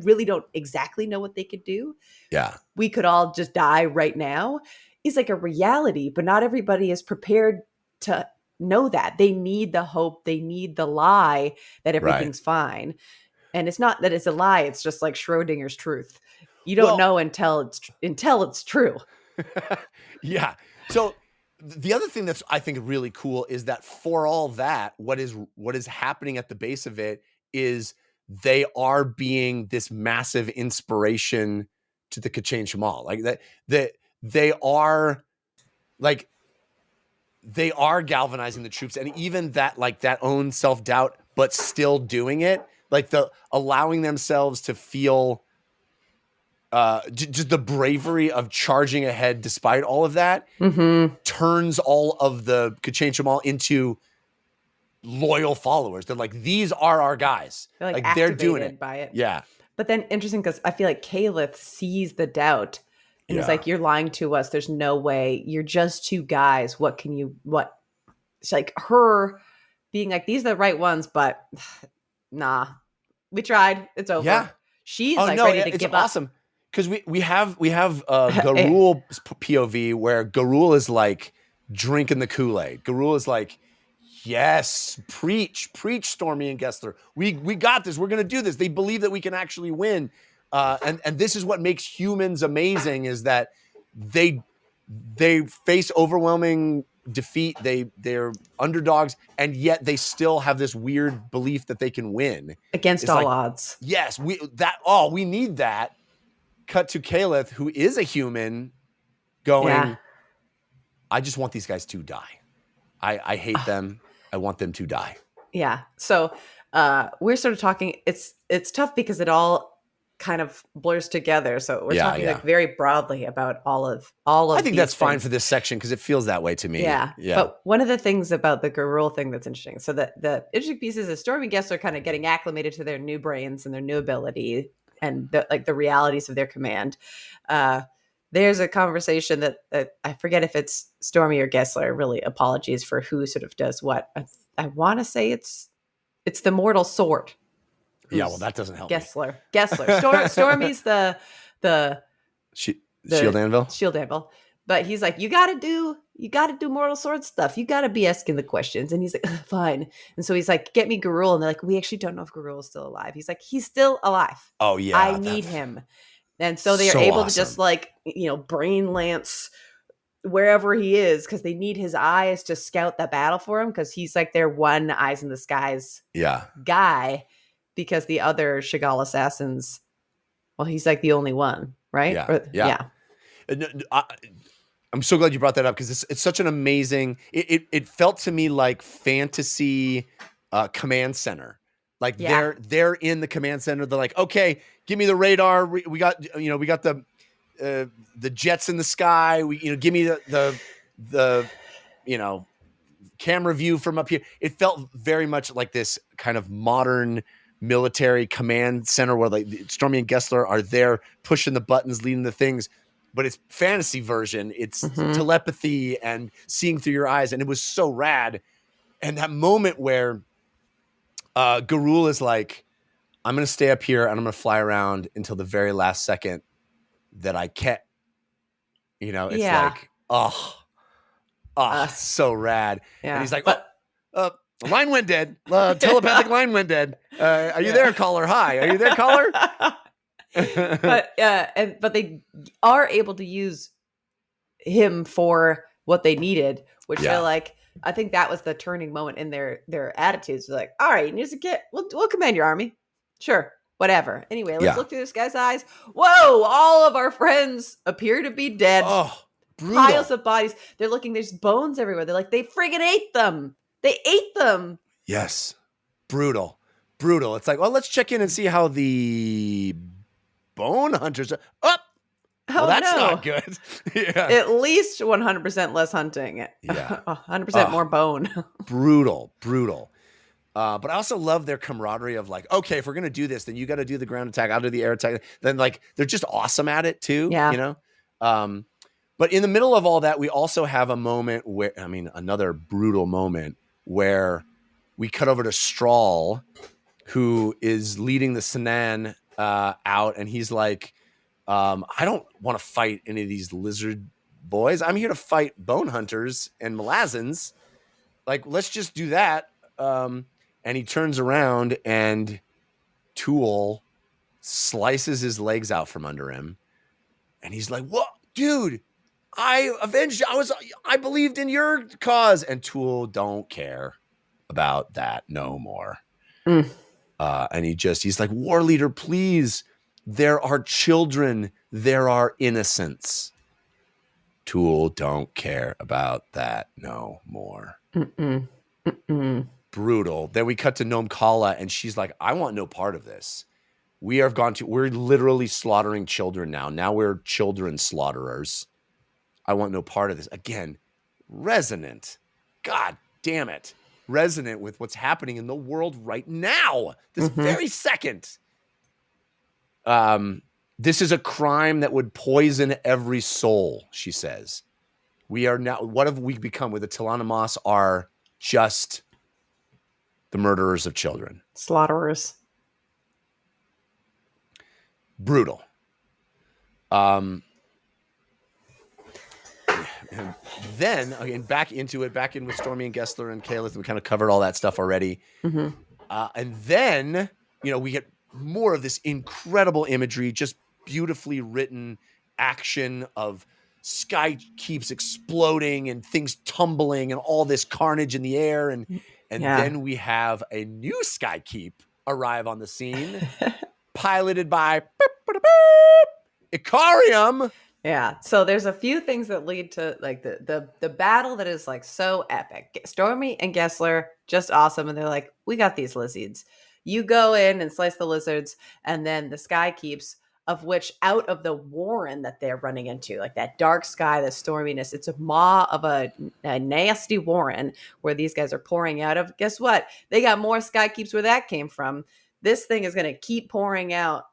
really don't exactly know what they could do. Yeah. We could all just die right now is like a reality, but not everybody is prepared to know that. They need the hope. They need the lie that everything's fine. And it's not that it's a lie. It's just like Schrodinger's truth. You don't know until it's true. Yeah. So the other thing that's I think really cool is that for all that, what is happening at the base of it is they are being this massive inspiration to the Kachin Shamal. Like that they are galvanizing the troops, and even that like that own self-doubt, but still doing it, like the allowing themselves to feel just the bravery of charging ahead despite all of that turns all of the Kachin Shamal into loyal followers. They're like, these are our guys. They're like they're doing it by it. Yeah. But then interesting because I feel like Caliph sees the doubt and he's like, you're lying to us. There's no way. You're just two guys. What? It's like her being like, these are the right ones, but nah, we tried. It's over. Yeah. She's ready to give up. It's awesome. Because we have Garul POV where Garul is like drinking the Kool-Aid. Garul is like, yes, preach, Stormy and Gessler. We got this. We're gonna do this. They believe that we can actually win. And this is what makes humans amazing is that they face overwhelming defeat. They're underdogs, and yet they still have this weird belief that they can win against all odds. Yes, we need that. Cut to Caliph, who is a human, going, I just want these guys to die. I hate them. I want them to die. Yeah. So we're sort of talking, it's tough because it all kind of blurs together. So we're talking like very broadly about all of I think that's fine for this section because it feels that way to me. Yeah. But one of the things about the Garul thing that's interesting. So the interesting piece is that Stormy and Gessler kind of getting acclimated to their new brains and their new ability and the realities of their command. There's a conversation that I forget if it's Stormy or Gessler. Really, apologies for who sort of does what. I want to say it's the mortal sword. Yeah, well, that doesn't help. Gessler. Stormy's the shield anvil. Shield anvil. But he's like, you gotta do mortal sword stuff. You gotta be asking the questions. And he's like, fine. And so he's like, get me Garul. And they're like, we actually don't know if Garul is still alive. He's like, he's still alive. Oh yeah. I need him. And so they are able to just like, brain lance wherever he is because they need his eyes to scout the battle for him because he's like their one eyes in the skies guy because the other Chagall assassins, well, he's like the only one, right? Yeah. I'm so glad you brought that up because it's such an amazing. It felt to me like fantasy command center. Like they're in the command center. They're like, okay, give me the radar. We got the jets in the sky. Give me the camera view from up here. It felt very much like this kind of modern military command center where like Stormy and Gessler are there pushing the buttons, leading the things. But it's fantasy version. It's telepathy and seeing through your eyes. And it was so rad. And that moment where Garul is like, I'm going to stay up here and I'm going to fly around until the very last second that I can. It's like, so rad. Yeah. And he's like, line went dead. Telepathic line went dead. Are you there, caller? Hi. Are you there, caller? but they are able to use him for what they needed, which they're like, I think that was the turning moment in their attitudes. They're like, all right, we'll command your army. Sure. Whatever. Anyway, let's look through this guy's eyes. Whoa, all of our friends appear to be dead. Oh, brutal. Piles of bodies. They're looking, there's bones everywhere. They're like, they friggin' ate them. They ate them. Yes. Brutal. It's like, well, let's check in and see how the bone hunters are up. Well, that's not good. At least 100% less hunting. Yeah. 100% more bone. Brutal. But I also love their camaraderie of like, okay, if we're going to do this, then you got to do the ground attack. I'll do the air attack. Then like, they're just awesome at it too. Yeah. But in the middle of all that, we also have a moment where, another brutal moment where we cut over to Strahl, who is leading the Sinan out. And he's like, I don't want to fight any of these lizard boys. I'm here to fight bone hunters and Malazans. Like, let's just do that. And he turns around and Tool slices his legs out from under him. And he's like, what, dude? I believed in your cause. And Tool don't care about that no more. And he's like, war leader, please. There are children. There are innocents. Tool don't care about that no more. Brutal. Then we cut to Noam Kala, and she's like, I want no part of this. We're literally slaughtering children now. Now we're children slaughterers. I want no part of this. Again, resonant. God damn it. Resonant with what's happening in the world right now. This very second. This is a crime that would poison every soul, she says. We are now, what have we become? With the Tilanamas are just the murderers of children. Slaughterers. Brutal. And then, again, back in with Stormy and Gessler and Kaelith. We kind of covered all that stuff already. And then, we get more of this incredible imagery, just beautifully written action of sky keeps exploding and things tumbling and all this carnage in the air. And then we have a new sky keep arrive on the scene, piloted by Ikarium. Yeah. So there's a few things that lead to like the battle that is like so epic. Stormy and Gessler, just awesome. And they're like, we got these lizards. You go in and slice the lizards, and then the sky keeps, of which out of the warren that they're running into, like that dark sky, the storminess, it's a maw of a nasty warren where these guys are pouring out of. Guess what? They got more sky keeps where that came from. This thing is going to keep pouring out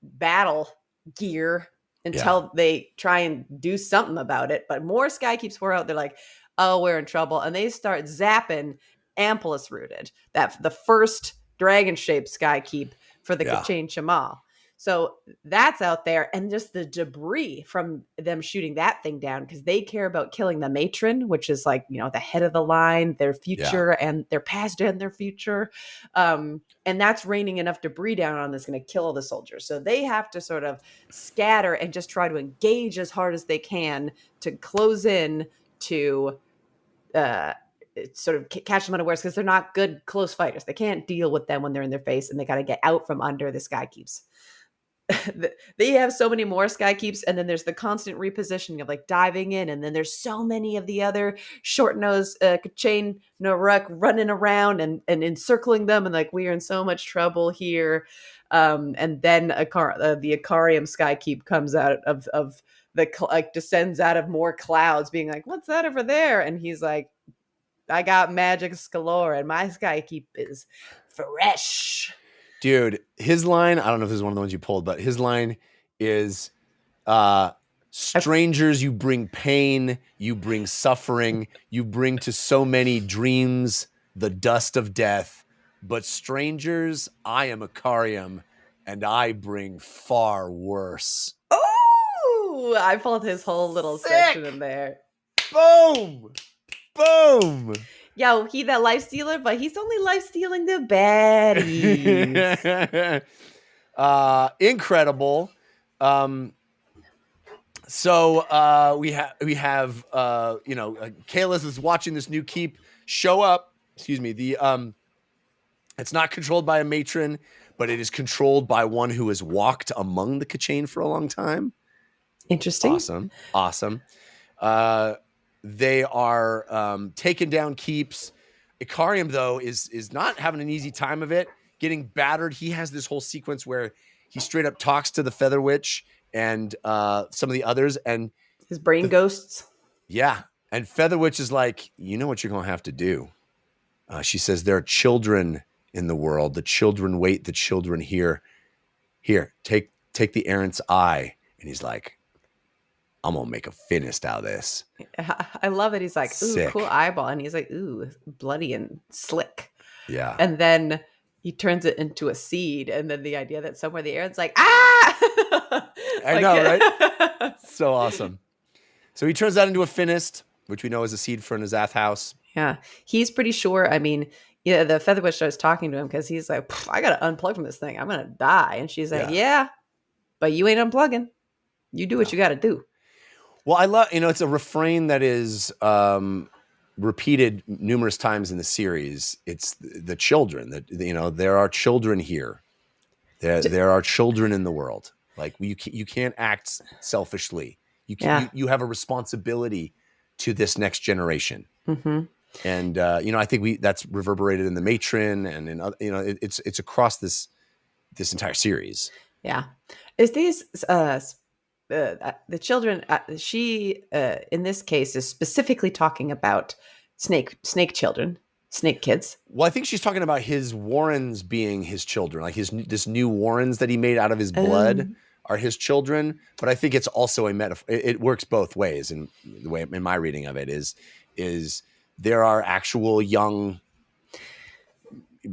battle gear until they try and do something about it. But more sky keeps pour out. They're like, oh, we're in trouble. And they start zapping Amplius Rooted, that the first dragon-shaped sky keep for the Kachin Shamal. So that's out there, and just the debris from them shooting that thing down, because they care about killing the matron, which is like, the head of the line, their future and their past and their future. And that's raining enough debris down on that's going to kill all the soldiers. So they have to sort of scatter and just try to engage as hard as they can to close in to sort of catch them unawares, because they're not good close fighters. They can't deal with them when they're in their face, and they got to get out from under the skykeeps. They have so many more skykeeps, and then there's the constant repositioning of like diving in, and then there's so many of the other short-nosed Kachin Naruk running around and encircling them, and like, we are in so much trouble here. And then the Akarium skykeep comes out of the descends out of more clouds, being like, "What's that over there?" And he's like, "I got magic galore, and my skykeep is fresh." Dude, his line, I don't know if this is one of the ones you pulled, but his line is, strangers, you bring pain, you bring suffering, you bring to so many dreams the dust of death. But strangers, I am Akarium, and I bring far worse. Oh, I pulled his whole little section in there. Boom! Boom! Yo, he that life stealer, but he's only life stealing the baddies. Incredible. So we have Kalis is watching this new keep show up. Excuse me. It's not controlled by a matron, but it is controlled by one who has walked among the Kachin for a long time. Interesting. Awesome. They are taking down keeps. Ikariam, though, is not having an easy time of it, getting battered. He has this whole sequence where he straight up talks to the Feather Witch and some of the others, and his brain ghosts. Yeah, and Feather Witch is like, you know what you're going to have to do. She says, there are children in the world. The children wait. The children hear. Here, take the errant's eye. And he's like, I'm going to make a finist out of this. I love it. He's like, ooh, Sick. Cool eyeball. And he's like, ooh, bloody and slick. Yeah. And then he turns it into a seed. And then the idea that somewhere the errant's like, ah! I know, right? So awesome. So he turns that into a finist, which we know is a seed for Nazath house. Yeah. He's pretty sure. I mean, the Feather Witch starts talking to him because he's like, I got to unplug from this thing. I'm going to die. And she's like, yeah, but you ain't unplugging. You do what you got to do. Well, I love, it's a refrain that is repeated numerous times in the series. It's the children that, there are children here. There are children in the world. Like you can't act selfishly. You have a responsibility to this next generation. Mm-hmm. And, I think that's reverberated in the matron and in, it's across this entire series. Yeah. Is these, the children, she in this case is specifically talking about snake children, snake kids. Well, I think she's talking about his Warrens being his children, like this new Warrens that he made out of his blood are his children. But I think it's also a metaphor. It works both ways, and the way in my reading of it is there are actual young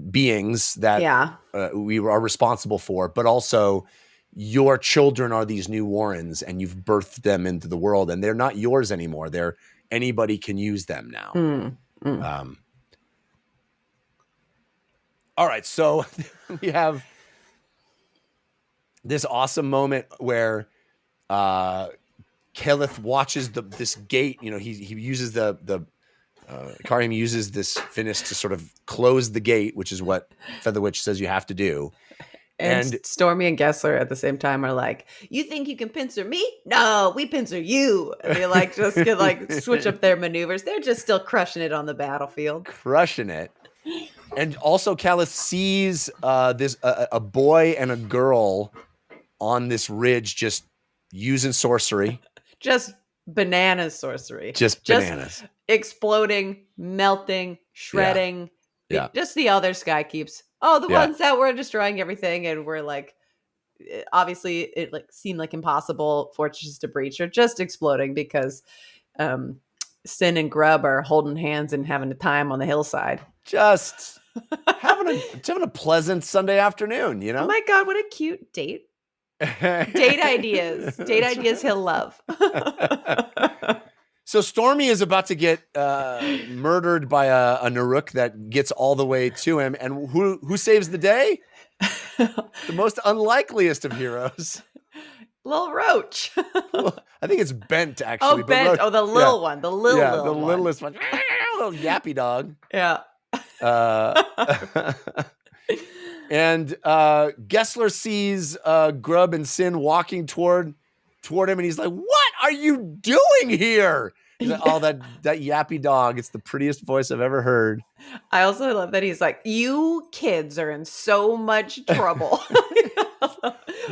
beings that we are responsible for, but also your children are these new Warrens, and you've birthed them into the world, and they're not yours anymore. Anybody can use them now. All right. So we have this awesome moment where Kelith watches this gate. He uses Ikariam uses this finist to sort of close the gate, which is what Feather Witch says you have to do. And Stormy and Gessler at the same time are like, you think you can pincer me? No, we pincer you. And they just can switch up their maneuvers. They're just still crushing it on the battlefield. Crushing it. And also Calith sees a boy and a girl on this ridge just using sorcery. Just bananas sorcery. Just bananas. Exploding, melting, shredding. Yeah. Just the other skykeeps. Oh, the ones that were destroying everything and were obviously it seemed like impossible fortresses to breach, are just exploding because Sin and Grub are holding hands and having a time on the hillside. Just having a pleasant Sunday afternoon, Oh my God, what a cute date Date ideas he'll love. So Stormy is about to get murdered by a Naruk that gets all the way to him, and who saves the day? The most unlikeliest of heroes. Little Roach. I think it's Bent, actually. Oh, Bent. Roach, Oh, the little one. The little the littlest one. Little yappy dog. Yeah. And Gessler sees Grub and Sin walking toward him, and he's like, "What are you doing here?" He's like, "Oh, that yappy dog. It's the prettiest voice I've ever heard." I also love that he's like, "You kids are in so much trouble."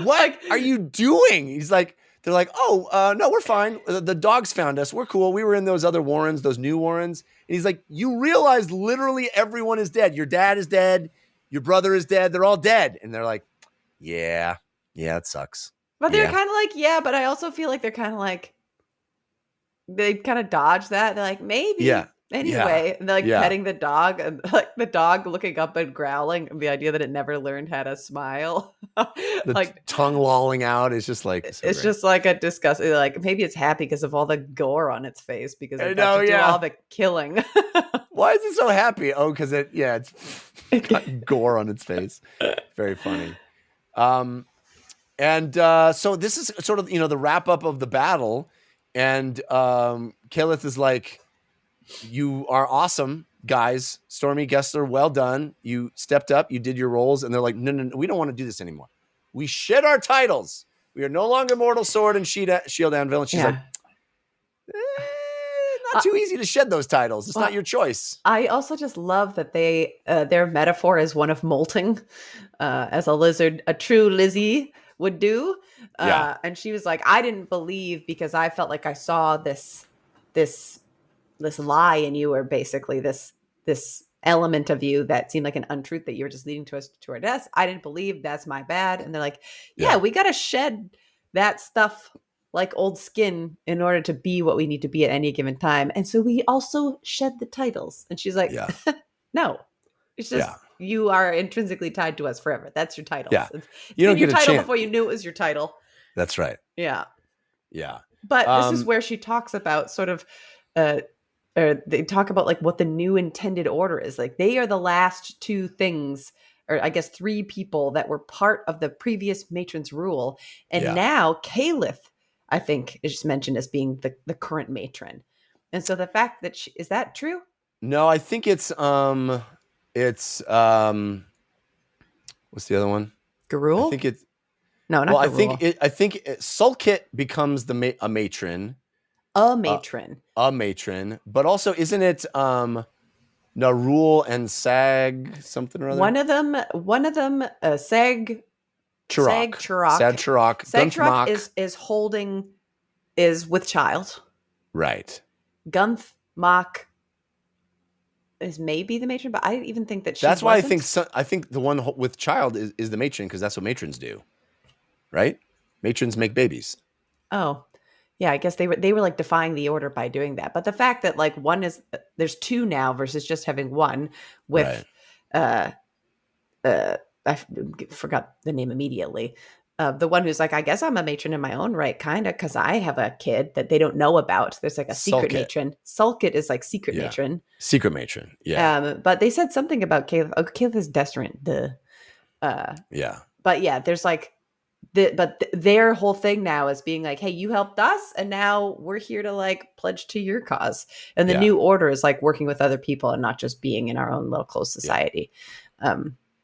What are you doing? He's like, they're like, "Oh, no, we're fine. The dogs found us. We're cool. We were in those other warrens, those new warrens." And he's like, "You realize literally everyone is dead. Your dad is dead. Your brother is dead. They're all dead." And they're like, yeah, it sucks. But they're kind of like, yeah, but I also feel like they're kind of like, they kind of dodge that. They're like, maybe. Yeah. Anyway, and they're like petting the dog, and like the dog looking up and growling. And the idea that it never learned how to smile, like tongue lolling out, is just like so it's just like a disgust. Like maybe it's happy because of all the gore on its face because it got to do all the killing. Why is it so happy? Oh, because it's got gore on its face. Very funny. And so this is sort of the wrap up of the battle, and Kalith is like, "You are awesome, guys. Stormy, Gessler, well done. You stepped up. You did your roles." And they're like, no, we don't want to do this anymore. We shed our titles. We are no longer Mortal Sword and Shield Anvil. And she's like, not too easy to shed those titles. It's not your choice. I also just love that they their metaphor is one of molting, as a true Lizzie would do. And she was like, I didn't believe because I felt like I saw this lie in you, or basically this element of you that seemed like an untruth that you were just leading to us to our deaths. I didn't believe. That's my bad. And they're like, yeah, we got to shed that stuff like old skin in order to be what we need to be at any given time. And so we also shed the titles. And she's like, no, it's just, you are intrinsically tied to us forever. That's your title. Yeah. You don't get your title before you knew it was your title. That's right. Yeah. Yeah. But this is where she talks about sort of, or they talk about like what the new intended order is. Like they are the last two things, or I guess three people that were part of the previous matron's rule. And now Kalith, I think, is mentioned as being the current matron. And so the fact that is that true? No, I think it's what's the other one? Garul? I think it's no, not Garul. I think Sulkit becomes a matron. A matron. But also, isn't it Narul and Sag something or other? One of them Sag Chirok. Sad Chirok. Sag Chirok is with child. Right. Gunth Mock is maybe the matron, but I even think that she That's why wasn't. I think the one with child is the matron, because that's what matrons do. Right? Matrons make babies. Oh. Yeah, I guess they were like defying the order by doing that. But the fact that like there's two now versus just having one with I forgot the name immediately. The one who's like, I guess I'm a matron in my own right, kind of, because I have a kid that they don't know about. There's like a secret matron. Sulkit is like secret matron. Secret matron, yeah. But they said something about Kalith. Oh, Kalith is Desperate. But yeah, there's like, their whole thing now is being like, hey, you helped us, and now we're here to like pledge to your cause. And the new order is like working with other people and not just being in our own little close society.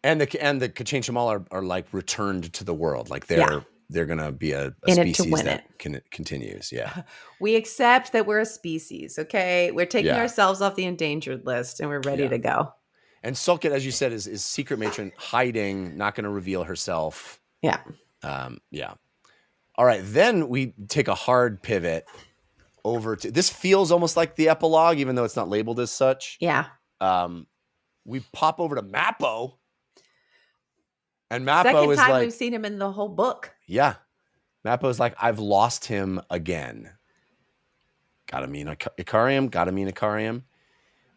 And the Kachin Shamal are like returned to the world. Like they're gonna be a species that continues. Yeah. We accept that we're a species. Okay. We're taking ourselves off the endangered list and we're ready to go. And Sulkit, as you said, is secret matron, hiding, not gonna reveal herself. Yeah. All right. Then we take a hard pivot over to, this feels almost like the epilogue, even though it's not labeled as such. Yeah. We pop over to Mappo. And Mappo Second is time like, we've seen him in the whole book. Yeah. Mappo is like, I've lost him again. Gotta mean Ikariam.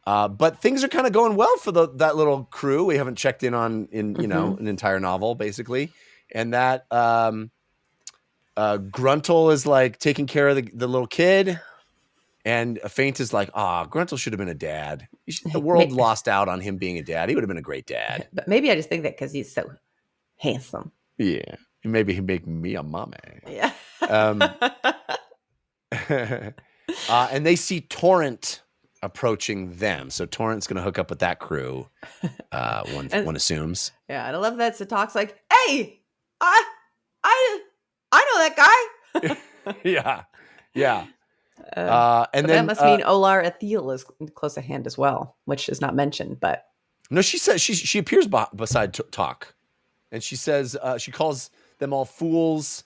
But things are kind of going well for that little crew. We haven't checked in on an entire novel, basically. And that Gruntle is like taking care of the little kid. And Faint is like, Gruntle should have been a dad. The world lost out on him being a dad. He would have been a great dad. But maybe I just think that because he's so handsome. Yeah. Maybe he'd make me a mommy. Yeah. And they see Torrent approaching them. So Torrent's going to hook up with that crew, one assumes. Yeah, and I love that Satak's like, hey, I know that guy. Yeah. And then that must mean Olar Ethiel is close at hand as well, which is not mentioned. But no, she says she appears beside Talk, and she says she calls them all fools,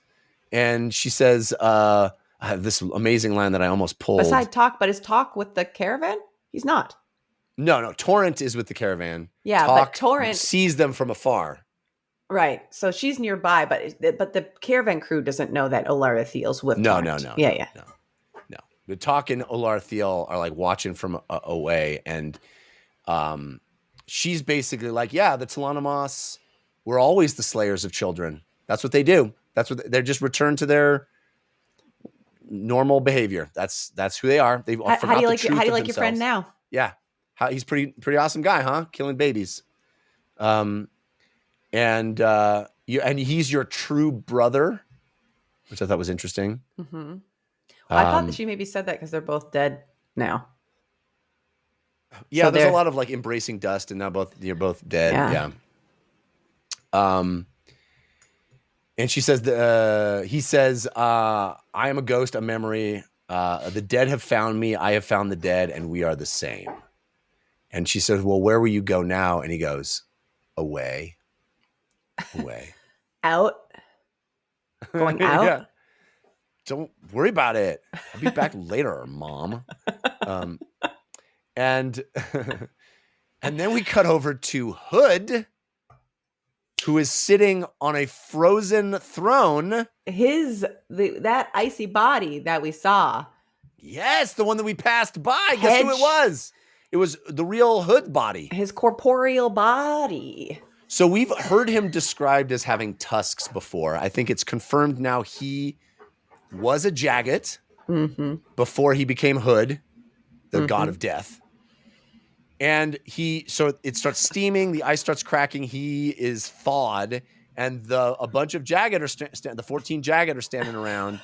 and she says I have this amazing line that I almost pulled. Beside Talk, but is Talk with the caravan? He's not. No, Torrent is with the caravan. Yeah, Talk but Torrent sees them from afar. Right. So she's nearby, but the caravan crew doesn't know that Olar Ethiel's with Torrent. No. Yeah. No. The Talk and Olar Thiel are like watching from away, and she's basically like, yeah, the Telanamos were always the slayers of children. That's what they do. That's what they're just returned to their normal behavior. That's who they are. They've How do you like your friend now? Yeah, he's pretty awesome guy, huh? Killing babies. And he's your true brother, which I thought was interesting. Mm-hmm. Well, I thought that she maybe said that because they're both dead now. Yeah, so there's a lot of like embracing dust, and now you're both dead. Yeah. And she says, he says, I am a ghost, a memory. The dead have found me. I have found the dead, and we are the same. And she says, well, where will you go now? And he goes, away. Out. Going out. Yeah. Don't worry about it. I'll be back later, Mom. And then we cut over to Hood, who is sitting on a frozen throne. That icy body that we saw. Yes, the one that we passed by. Guess who it was? It was the real Hood body. His corporeal body. So we've heard him described as having tusks before. I think it's confirmed now he was a Jagged before he became Hood, the god of death. And so it starts steaming, the ice starts cracking, he is thawed, and a bunch of Jagged are the 14 Jagged are standing around,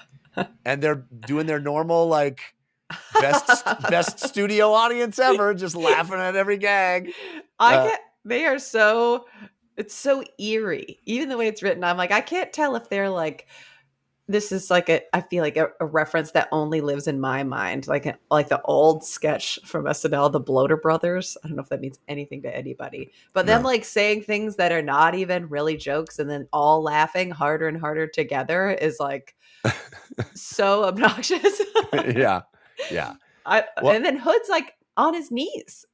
and they're doing their normal, like, best studio audience ever, just laughing at every gag. It's so eerie. Even the way it's written, I'm like, I can't tell if they're like, this is like I feel like a reference that only lives in my mind, like the old sketch from SNL, the Bloater Brothers. I don't know if that means anything to anybody, but them like saying things that are not even really jokes and then all laughing harder and harder together is like so obnoxious. Yeah. And then Hood's like on his knees.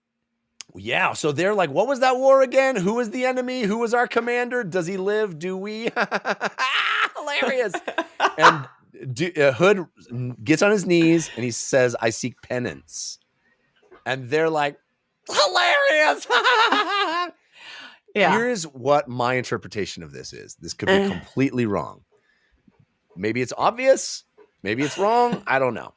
Yeah, so they're like, what was that war again? Who was the enemy? Who was our commander? Does he live? Do we? Hilarious. And Hood gets on his knees and he says, I seek penance. And they're like, hilarious. Yeah. Here's what my interpretation of this is. This could be completely wrong. Maybe it's obvious. Maybe it's wrong. I don't know.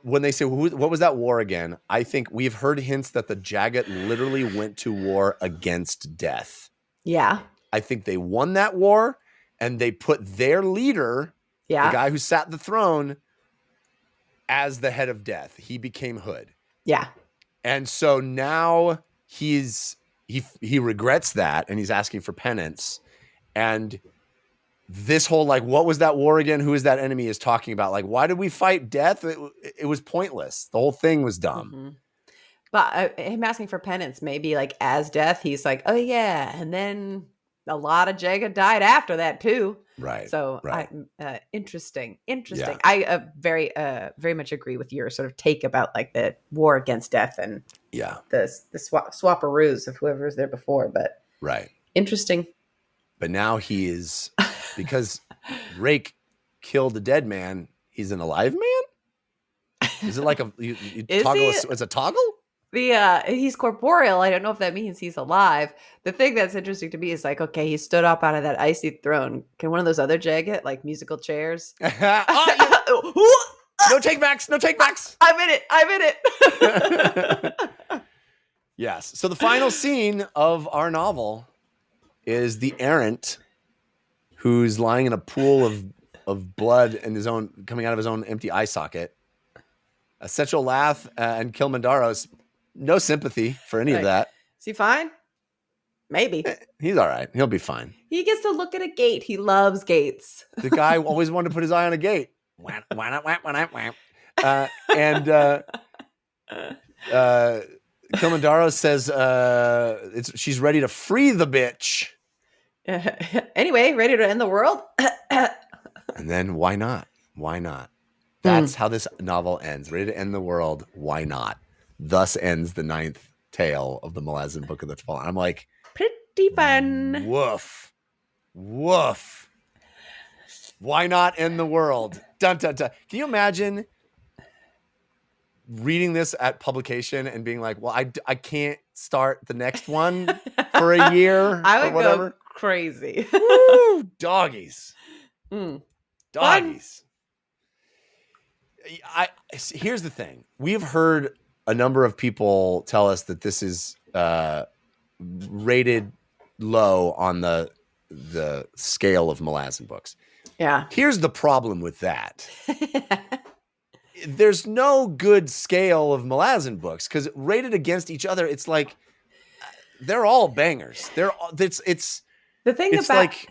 When they say, what was that war again? I think we've heard hints that the Jagged literally went to war against death. Yeah. I think they won that war and they put their leader, the guy who sat the throne, as the head of death. He became Hood. Yeah. And so now he regrets that and he's asking for penance. And this whole, like, what was that war again? Who is that enemy is talking about? Like, why did we fight death? It was pointless. The whole thing was dumb. Mm-hmm. But him asking for penance, maybe like as death, he's like, oh yeah. And then a lot of Jagged died after that too. Right. So right. Interesting. Yeah. I very much agree with your sort of take about like the war against death and the swapperoos of whoever was there before. But right. Interesting. But now he is, because Rake killed a dead man, he's an alive man? Is it like you toggle? It's a toggle? he's corporeal. I don't know if that means he's alive. The thing that's interesting to me is like, okay, he stood up out of that icy throne. Can one of those other get like musical chairs? Oh, yeah. No take backs. No take backs. I'm in it. Yes. So the final scene of our novel is the errant who's lying in a pool of blood and coming out of his own empty eye socket. Setchel Lath and Kilimanjaro's no sympathy for any of that. Is he fine? Maybe. He's all right. He'll be fine. He gets to look at a gate. He loves gates. The guy always wanted to put his eye on a gate. Kilimanjaro says she's ready to free the bitch. Anyway, ready to end the world? And then why not? Why not? That's how this novel ends. Ready to end the world. Why not? Thus ends the 9th tale of the Malazan Book of the Fall. I'm like, pretty fun. Woof. Woof. Why not end the world? Dun, dun, dun. Can you imagine reading this at publication and being like, well, I can't start the next one for a year I would or whatever? go crazy. Woo, doggies. Doggies. Here's the thing. We've heard a number of people tell us that this is rated low on the scale of Malazan books. Yeah. Here's the problem with that. There's no good scale of Malazan books because rated against each other, it's like they're all bangers. It's the thing it's about like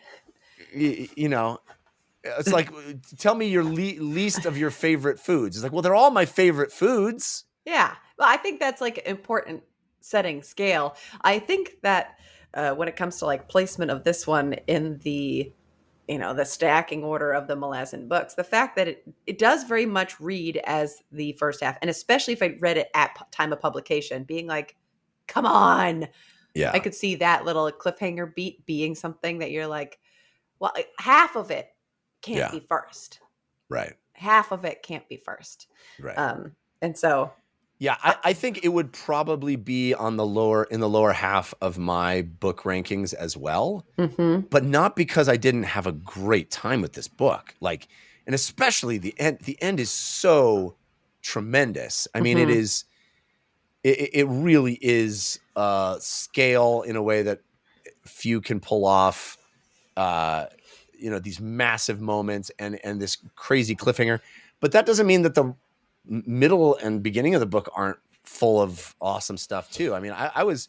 it's like tell me your least of your favorite foods. It's like, well, they're all my favorite foods. Yeah. Well, I think that's like important setting scale. I think that when it comes to like placement of this one in the the stacking order of the Malazan books, the fact that it does very much read as the first half, and especially if I read it at time of publication, being like, come on. Yeah. I could see that little cliffhanger beat being something that you're like, well, half of it can't be first. Right. Half of it can't be first. Right. And so yeah, I think it would probably be in the lower half of my book rankings as well, but not because I didn't have a great time with this book. Like, and especially the end. The end is so tremendous. I mean, it really is scale in a way that few can pull off. These massive moments and this crazy cliffhanger, but that doesn't mean that the middle and beginning of the book aren't full of awesome stuff too. I mean, I was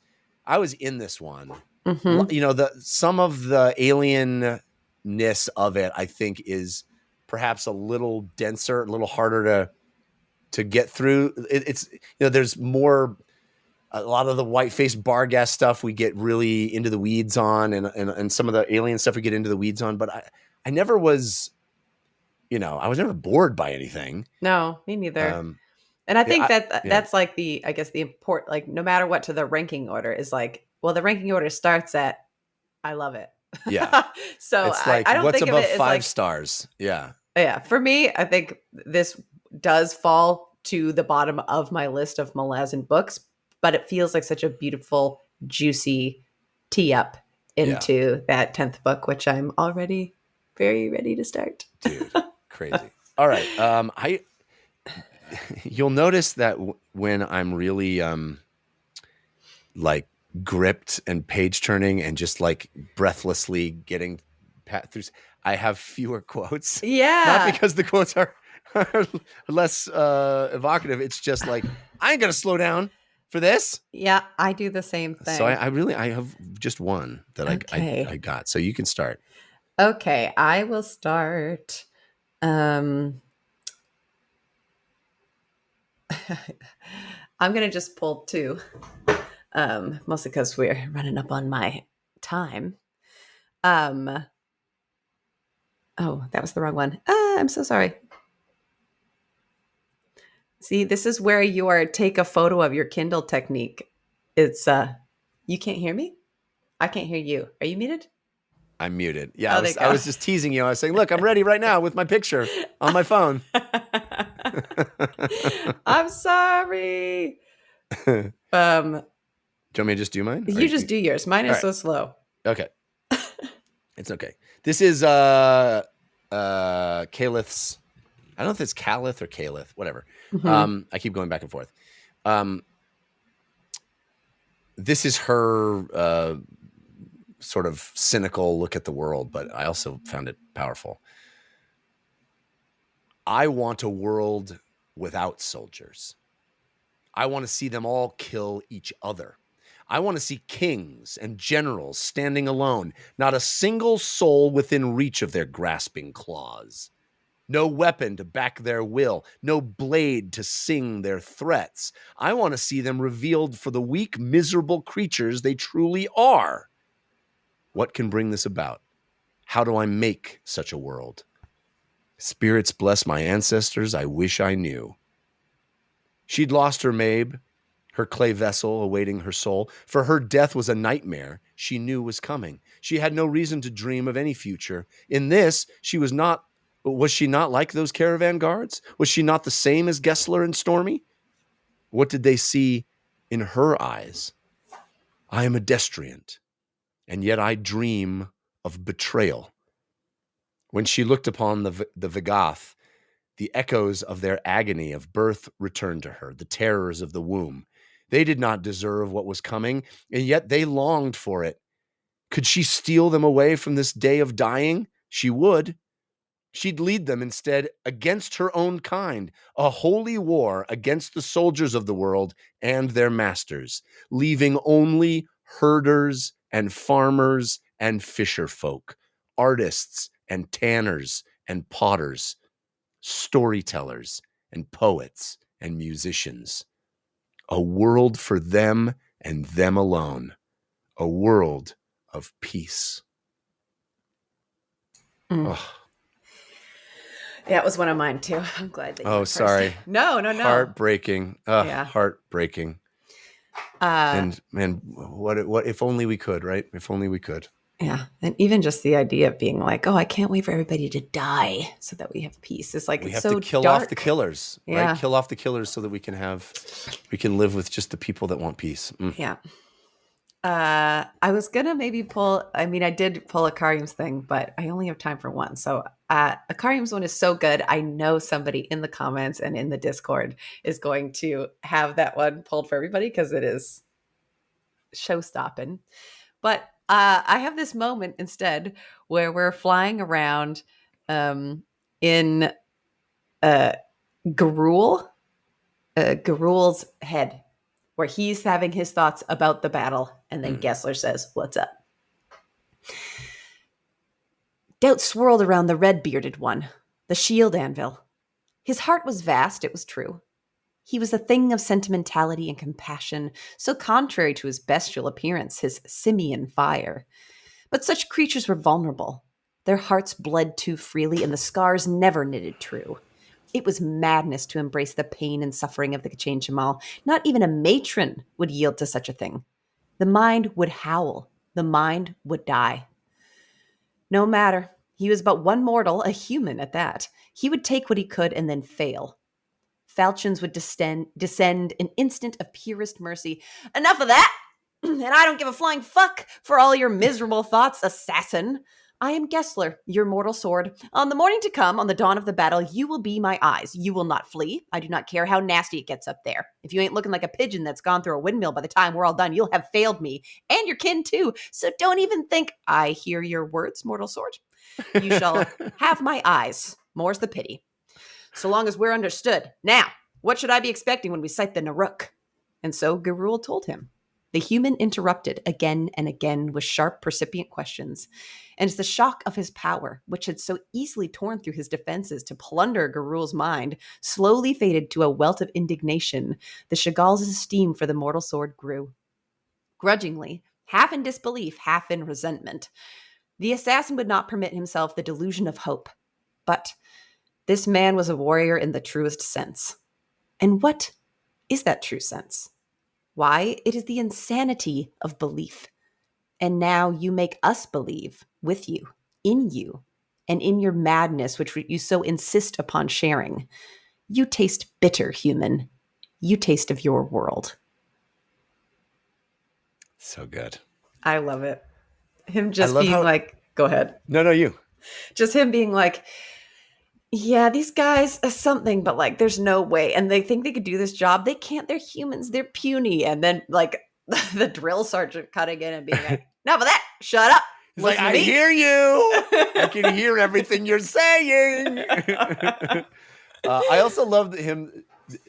in this one. Some of the alienness of it, I think, is perhaps a little denser, a little harder to get through. It's there's more. A lot of the white-faced Barghast stuff we get really into the weeds on, and some of the alien stuff we get into the weeds on. But I never was. I was never bored by anything. No, me neither. And I think that's like the import, like no matter what to the ranking order is like, well, the ranking order starts at, I love it. Yeah. So it's like, I don't what's think above of it as 5 like, stars? Yeah. Yeah. For me, I think this does fall to the bottom of my list of Malazan books, but it feels like such a beautiful, juicy tee up into that 10th book, which I'm already very ready to start. Dude. Crazy. All right. You'll notice that when I'm really like gripped and page turning and just like breathlessly getting through, I have fewer quotes. Yeah. Not because the quotes are less evocative. It's just like, I ain't going to slow down for this. Yeah, I do the same thing. So I have just one that I got. So you can start. Okay, I will start. I'm going to just pull 2, mostly because we're running up on my time. Oh, that was the wrong one. I'm so sorry. See, this is where your take a photo of your Kindle technique. It's, you can't hear me? I can't hear you. Are you muted? I'm muted. Yeah, I was just teasing you. I was saying, look, I'm ready right now with my picture on my phone. I'm sorry. Do Um, you want me to just do mine? you just do yours. Mine is All right. so slow. Okay. It's okay. This is Calith's. I don't know if it's Calith or Calith, whatever. Mhm. I keep going back and forth. This is her sort of cynical look at the world, but I also found it powerful. I want a world without soldiers. I want to see them all kill each other. I want to see kings and generals standing alone, not a single soul within reach of their grasping claws. No weapon to back their will, no blade to sing their threats. I want to see them revealed for the weak, miserable creatures they truly are. What can bring this about? How do I make such a world? Spirits bless my ancestors, I wish I knew. She'd lost her Mabe, her clay vessel awaiting her soul. For her, death was a nightmare she knew was coming. She had no reason to dream of any future. In this, was she not like those caravan guards? Was she not the same as Gessler and Stormy? What did they see in her eyes? I am a destriant, and yet I dream of betrayal. When she looked upon the Vigath, the echoes of their agony of birth returned to her, the terrors of the womb. They did not deserve what was coming, and yet they longed for it. Could she steal them away from this day of dying? She would. She'd lead them instead against her own kind, a holy war against the soldiers of the world and their masters, leaving only herders and farmers and fisher folk, artists and tanners and potters, storytellers and poets and musicians. A world for them and them alone. A world of peace. Oh. That was one of mine too. I'm glad that you went first. Sorry. No. Heartbreaking. Yeah. Heartbreaking. And man, what if only we could, right? If only we could. Yeah. And even just the idea of being like, oh, I can't wait for everybody to die so that we have peace. It's like, we it's have so to kill dark. off the killers, Yeah. right? Kill off the killers so that we can live with just the people that want peace. Yeah. I was gonna maybe I did pull a Karim's thing, but I only have time for one. So a Karim's one is so good. I know somebody in the comments and in the Discord is going to have that one pulled for everybody because it is show stopping. But I have this moment instead where we're flying around in Garul's head, where he's having his thoughts about the battle, and then Gessler says, "What's up?" Doubt swirled around the red-bearded one, the shield anvil. His heart was vast, it was true. He was a thing of sentimentality and compassion, so contrary to his bestial appearance, his simian fire. But such creatures were vulnerable. Their hearts bled too freely, and the scars never knitted true. It was madness to embrace the pain and suffering of the Kachain Shamal. Not even a matron would yield to such a thing. The mind would howl. The mind would die. No matter. He was but one mortal, a human at that. He would take what he could and then fail. Falchions would descend an instant of purest mercy. Enough of that! And I don't give a flying fuck for all your miserable thoughts, assassin. I am Gessler, your mortal sword. On the morning to come, on the dawn of the battle, you will be my eyes. You will not flee. I do not care how nasty it gets up there. If you ain't looking like a pigeon that's gone through a windmill by the time we're all done, you'll have failed me and your kin too. So don't even think I hear your words, mortal sword. You shall have my eyes. More's the pity. So long as we're understood. Now, what should I be expecting when we sight the Naruk? And so Garul told him. The human interrupted again and again with sharp, percipient questions. And it's the shock of his power, which had so easily torn through his defenses to plunder Garul's mind, slowly faded to a welt of indignation. The Chagall's esteem for the mortal sword grew. Grudgingly, half in disbelief, half in resentment, the assassin would not permit himself the delusion of hope. But this man was a warrior in the truest sense. And what is that true sense? Why, it is the insanity of belief. And now you make us believe with you, and in your madness, which you so insist upon sharing. You taste bitter, human. You taste of your world. So good. I love it. Him just love being how- like, go ahead. No, you. Just him being like, yeah, these guys are something, but like, there's no way. And they think they could do this job. They can't. They're humans. They're puny. And then like the drill sergeant cutting in and being like, enough of that. Shut up. He's like, Listen to I me." hear you. I can hear everything you're saying. I also love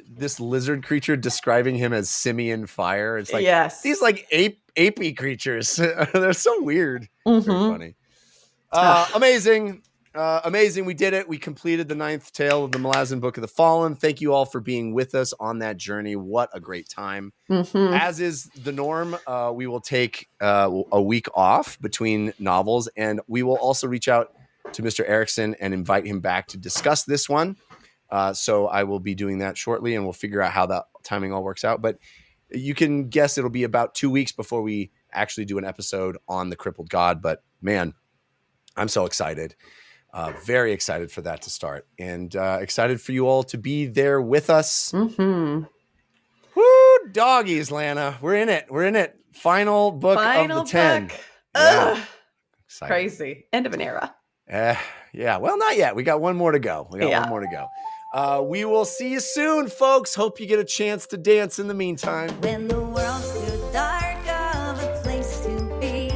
this lizard creature describing him as simian fire. It's like, Yes. these like apey creatures. They're so weird. Very funny. Amazing. Amazing. We did it. We completed the 9th tale of the Malazan Book of the Fallen. Thank you all for being with us on that journey. What a great time. As is the norm, we will take a week off between novels, and we will also reach out to Mr. Erikson and invite him back to discuss this one. So I will be doing that shortly, and we'll figure out how that timing all works out. But you can guess it'll be about 2 weeks before we actually do an episode on the Crippled God. But man, I'm so excited. Very excited for that to start, and excited for you all to be there with us. Woo, doggies, Lana. We're in it. We're in it. Final book of the 10. Ugh. Excited. Crazy. End of an era. Yeah. Well, not yet. We got one more to go. One more to go. We will see you soon, folks. Hope you get a chance to dance in the meantime. When the world's too dark of a place to be,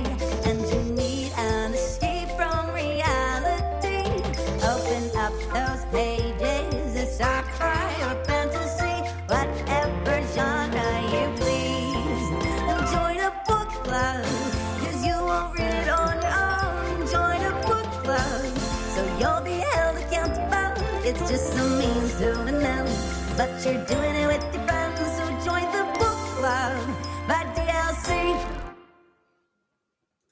and you need an escape from reality, open up those pages, it's sci-fi or fantasy, whatever genre you please. And join a book club, 'cause you won't read it on your own. Join a book club, so you'll be held accountable. It's just a means to an end, but you're doing it with your friends.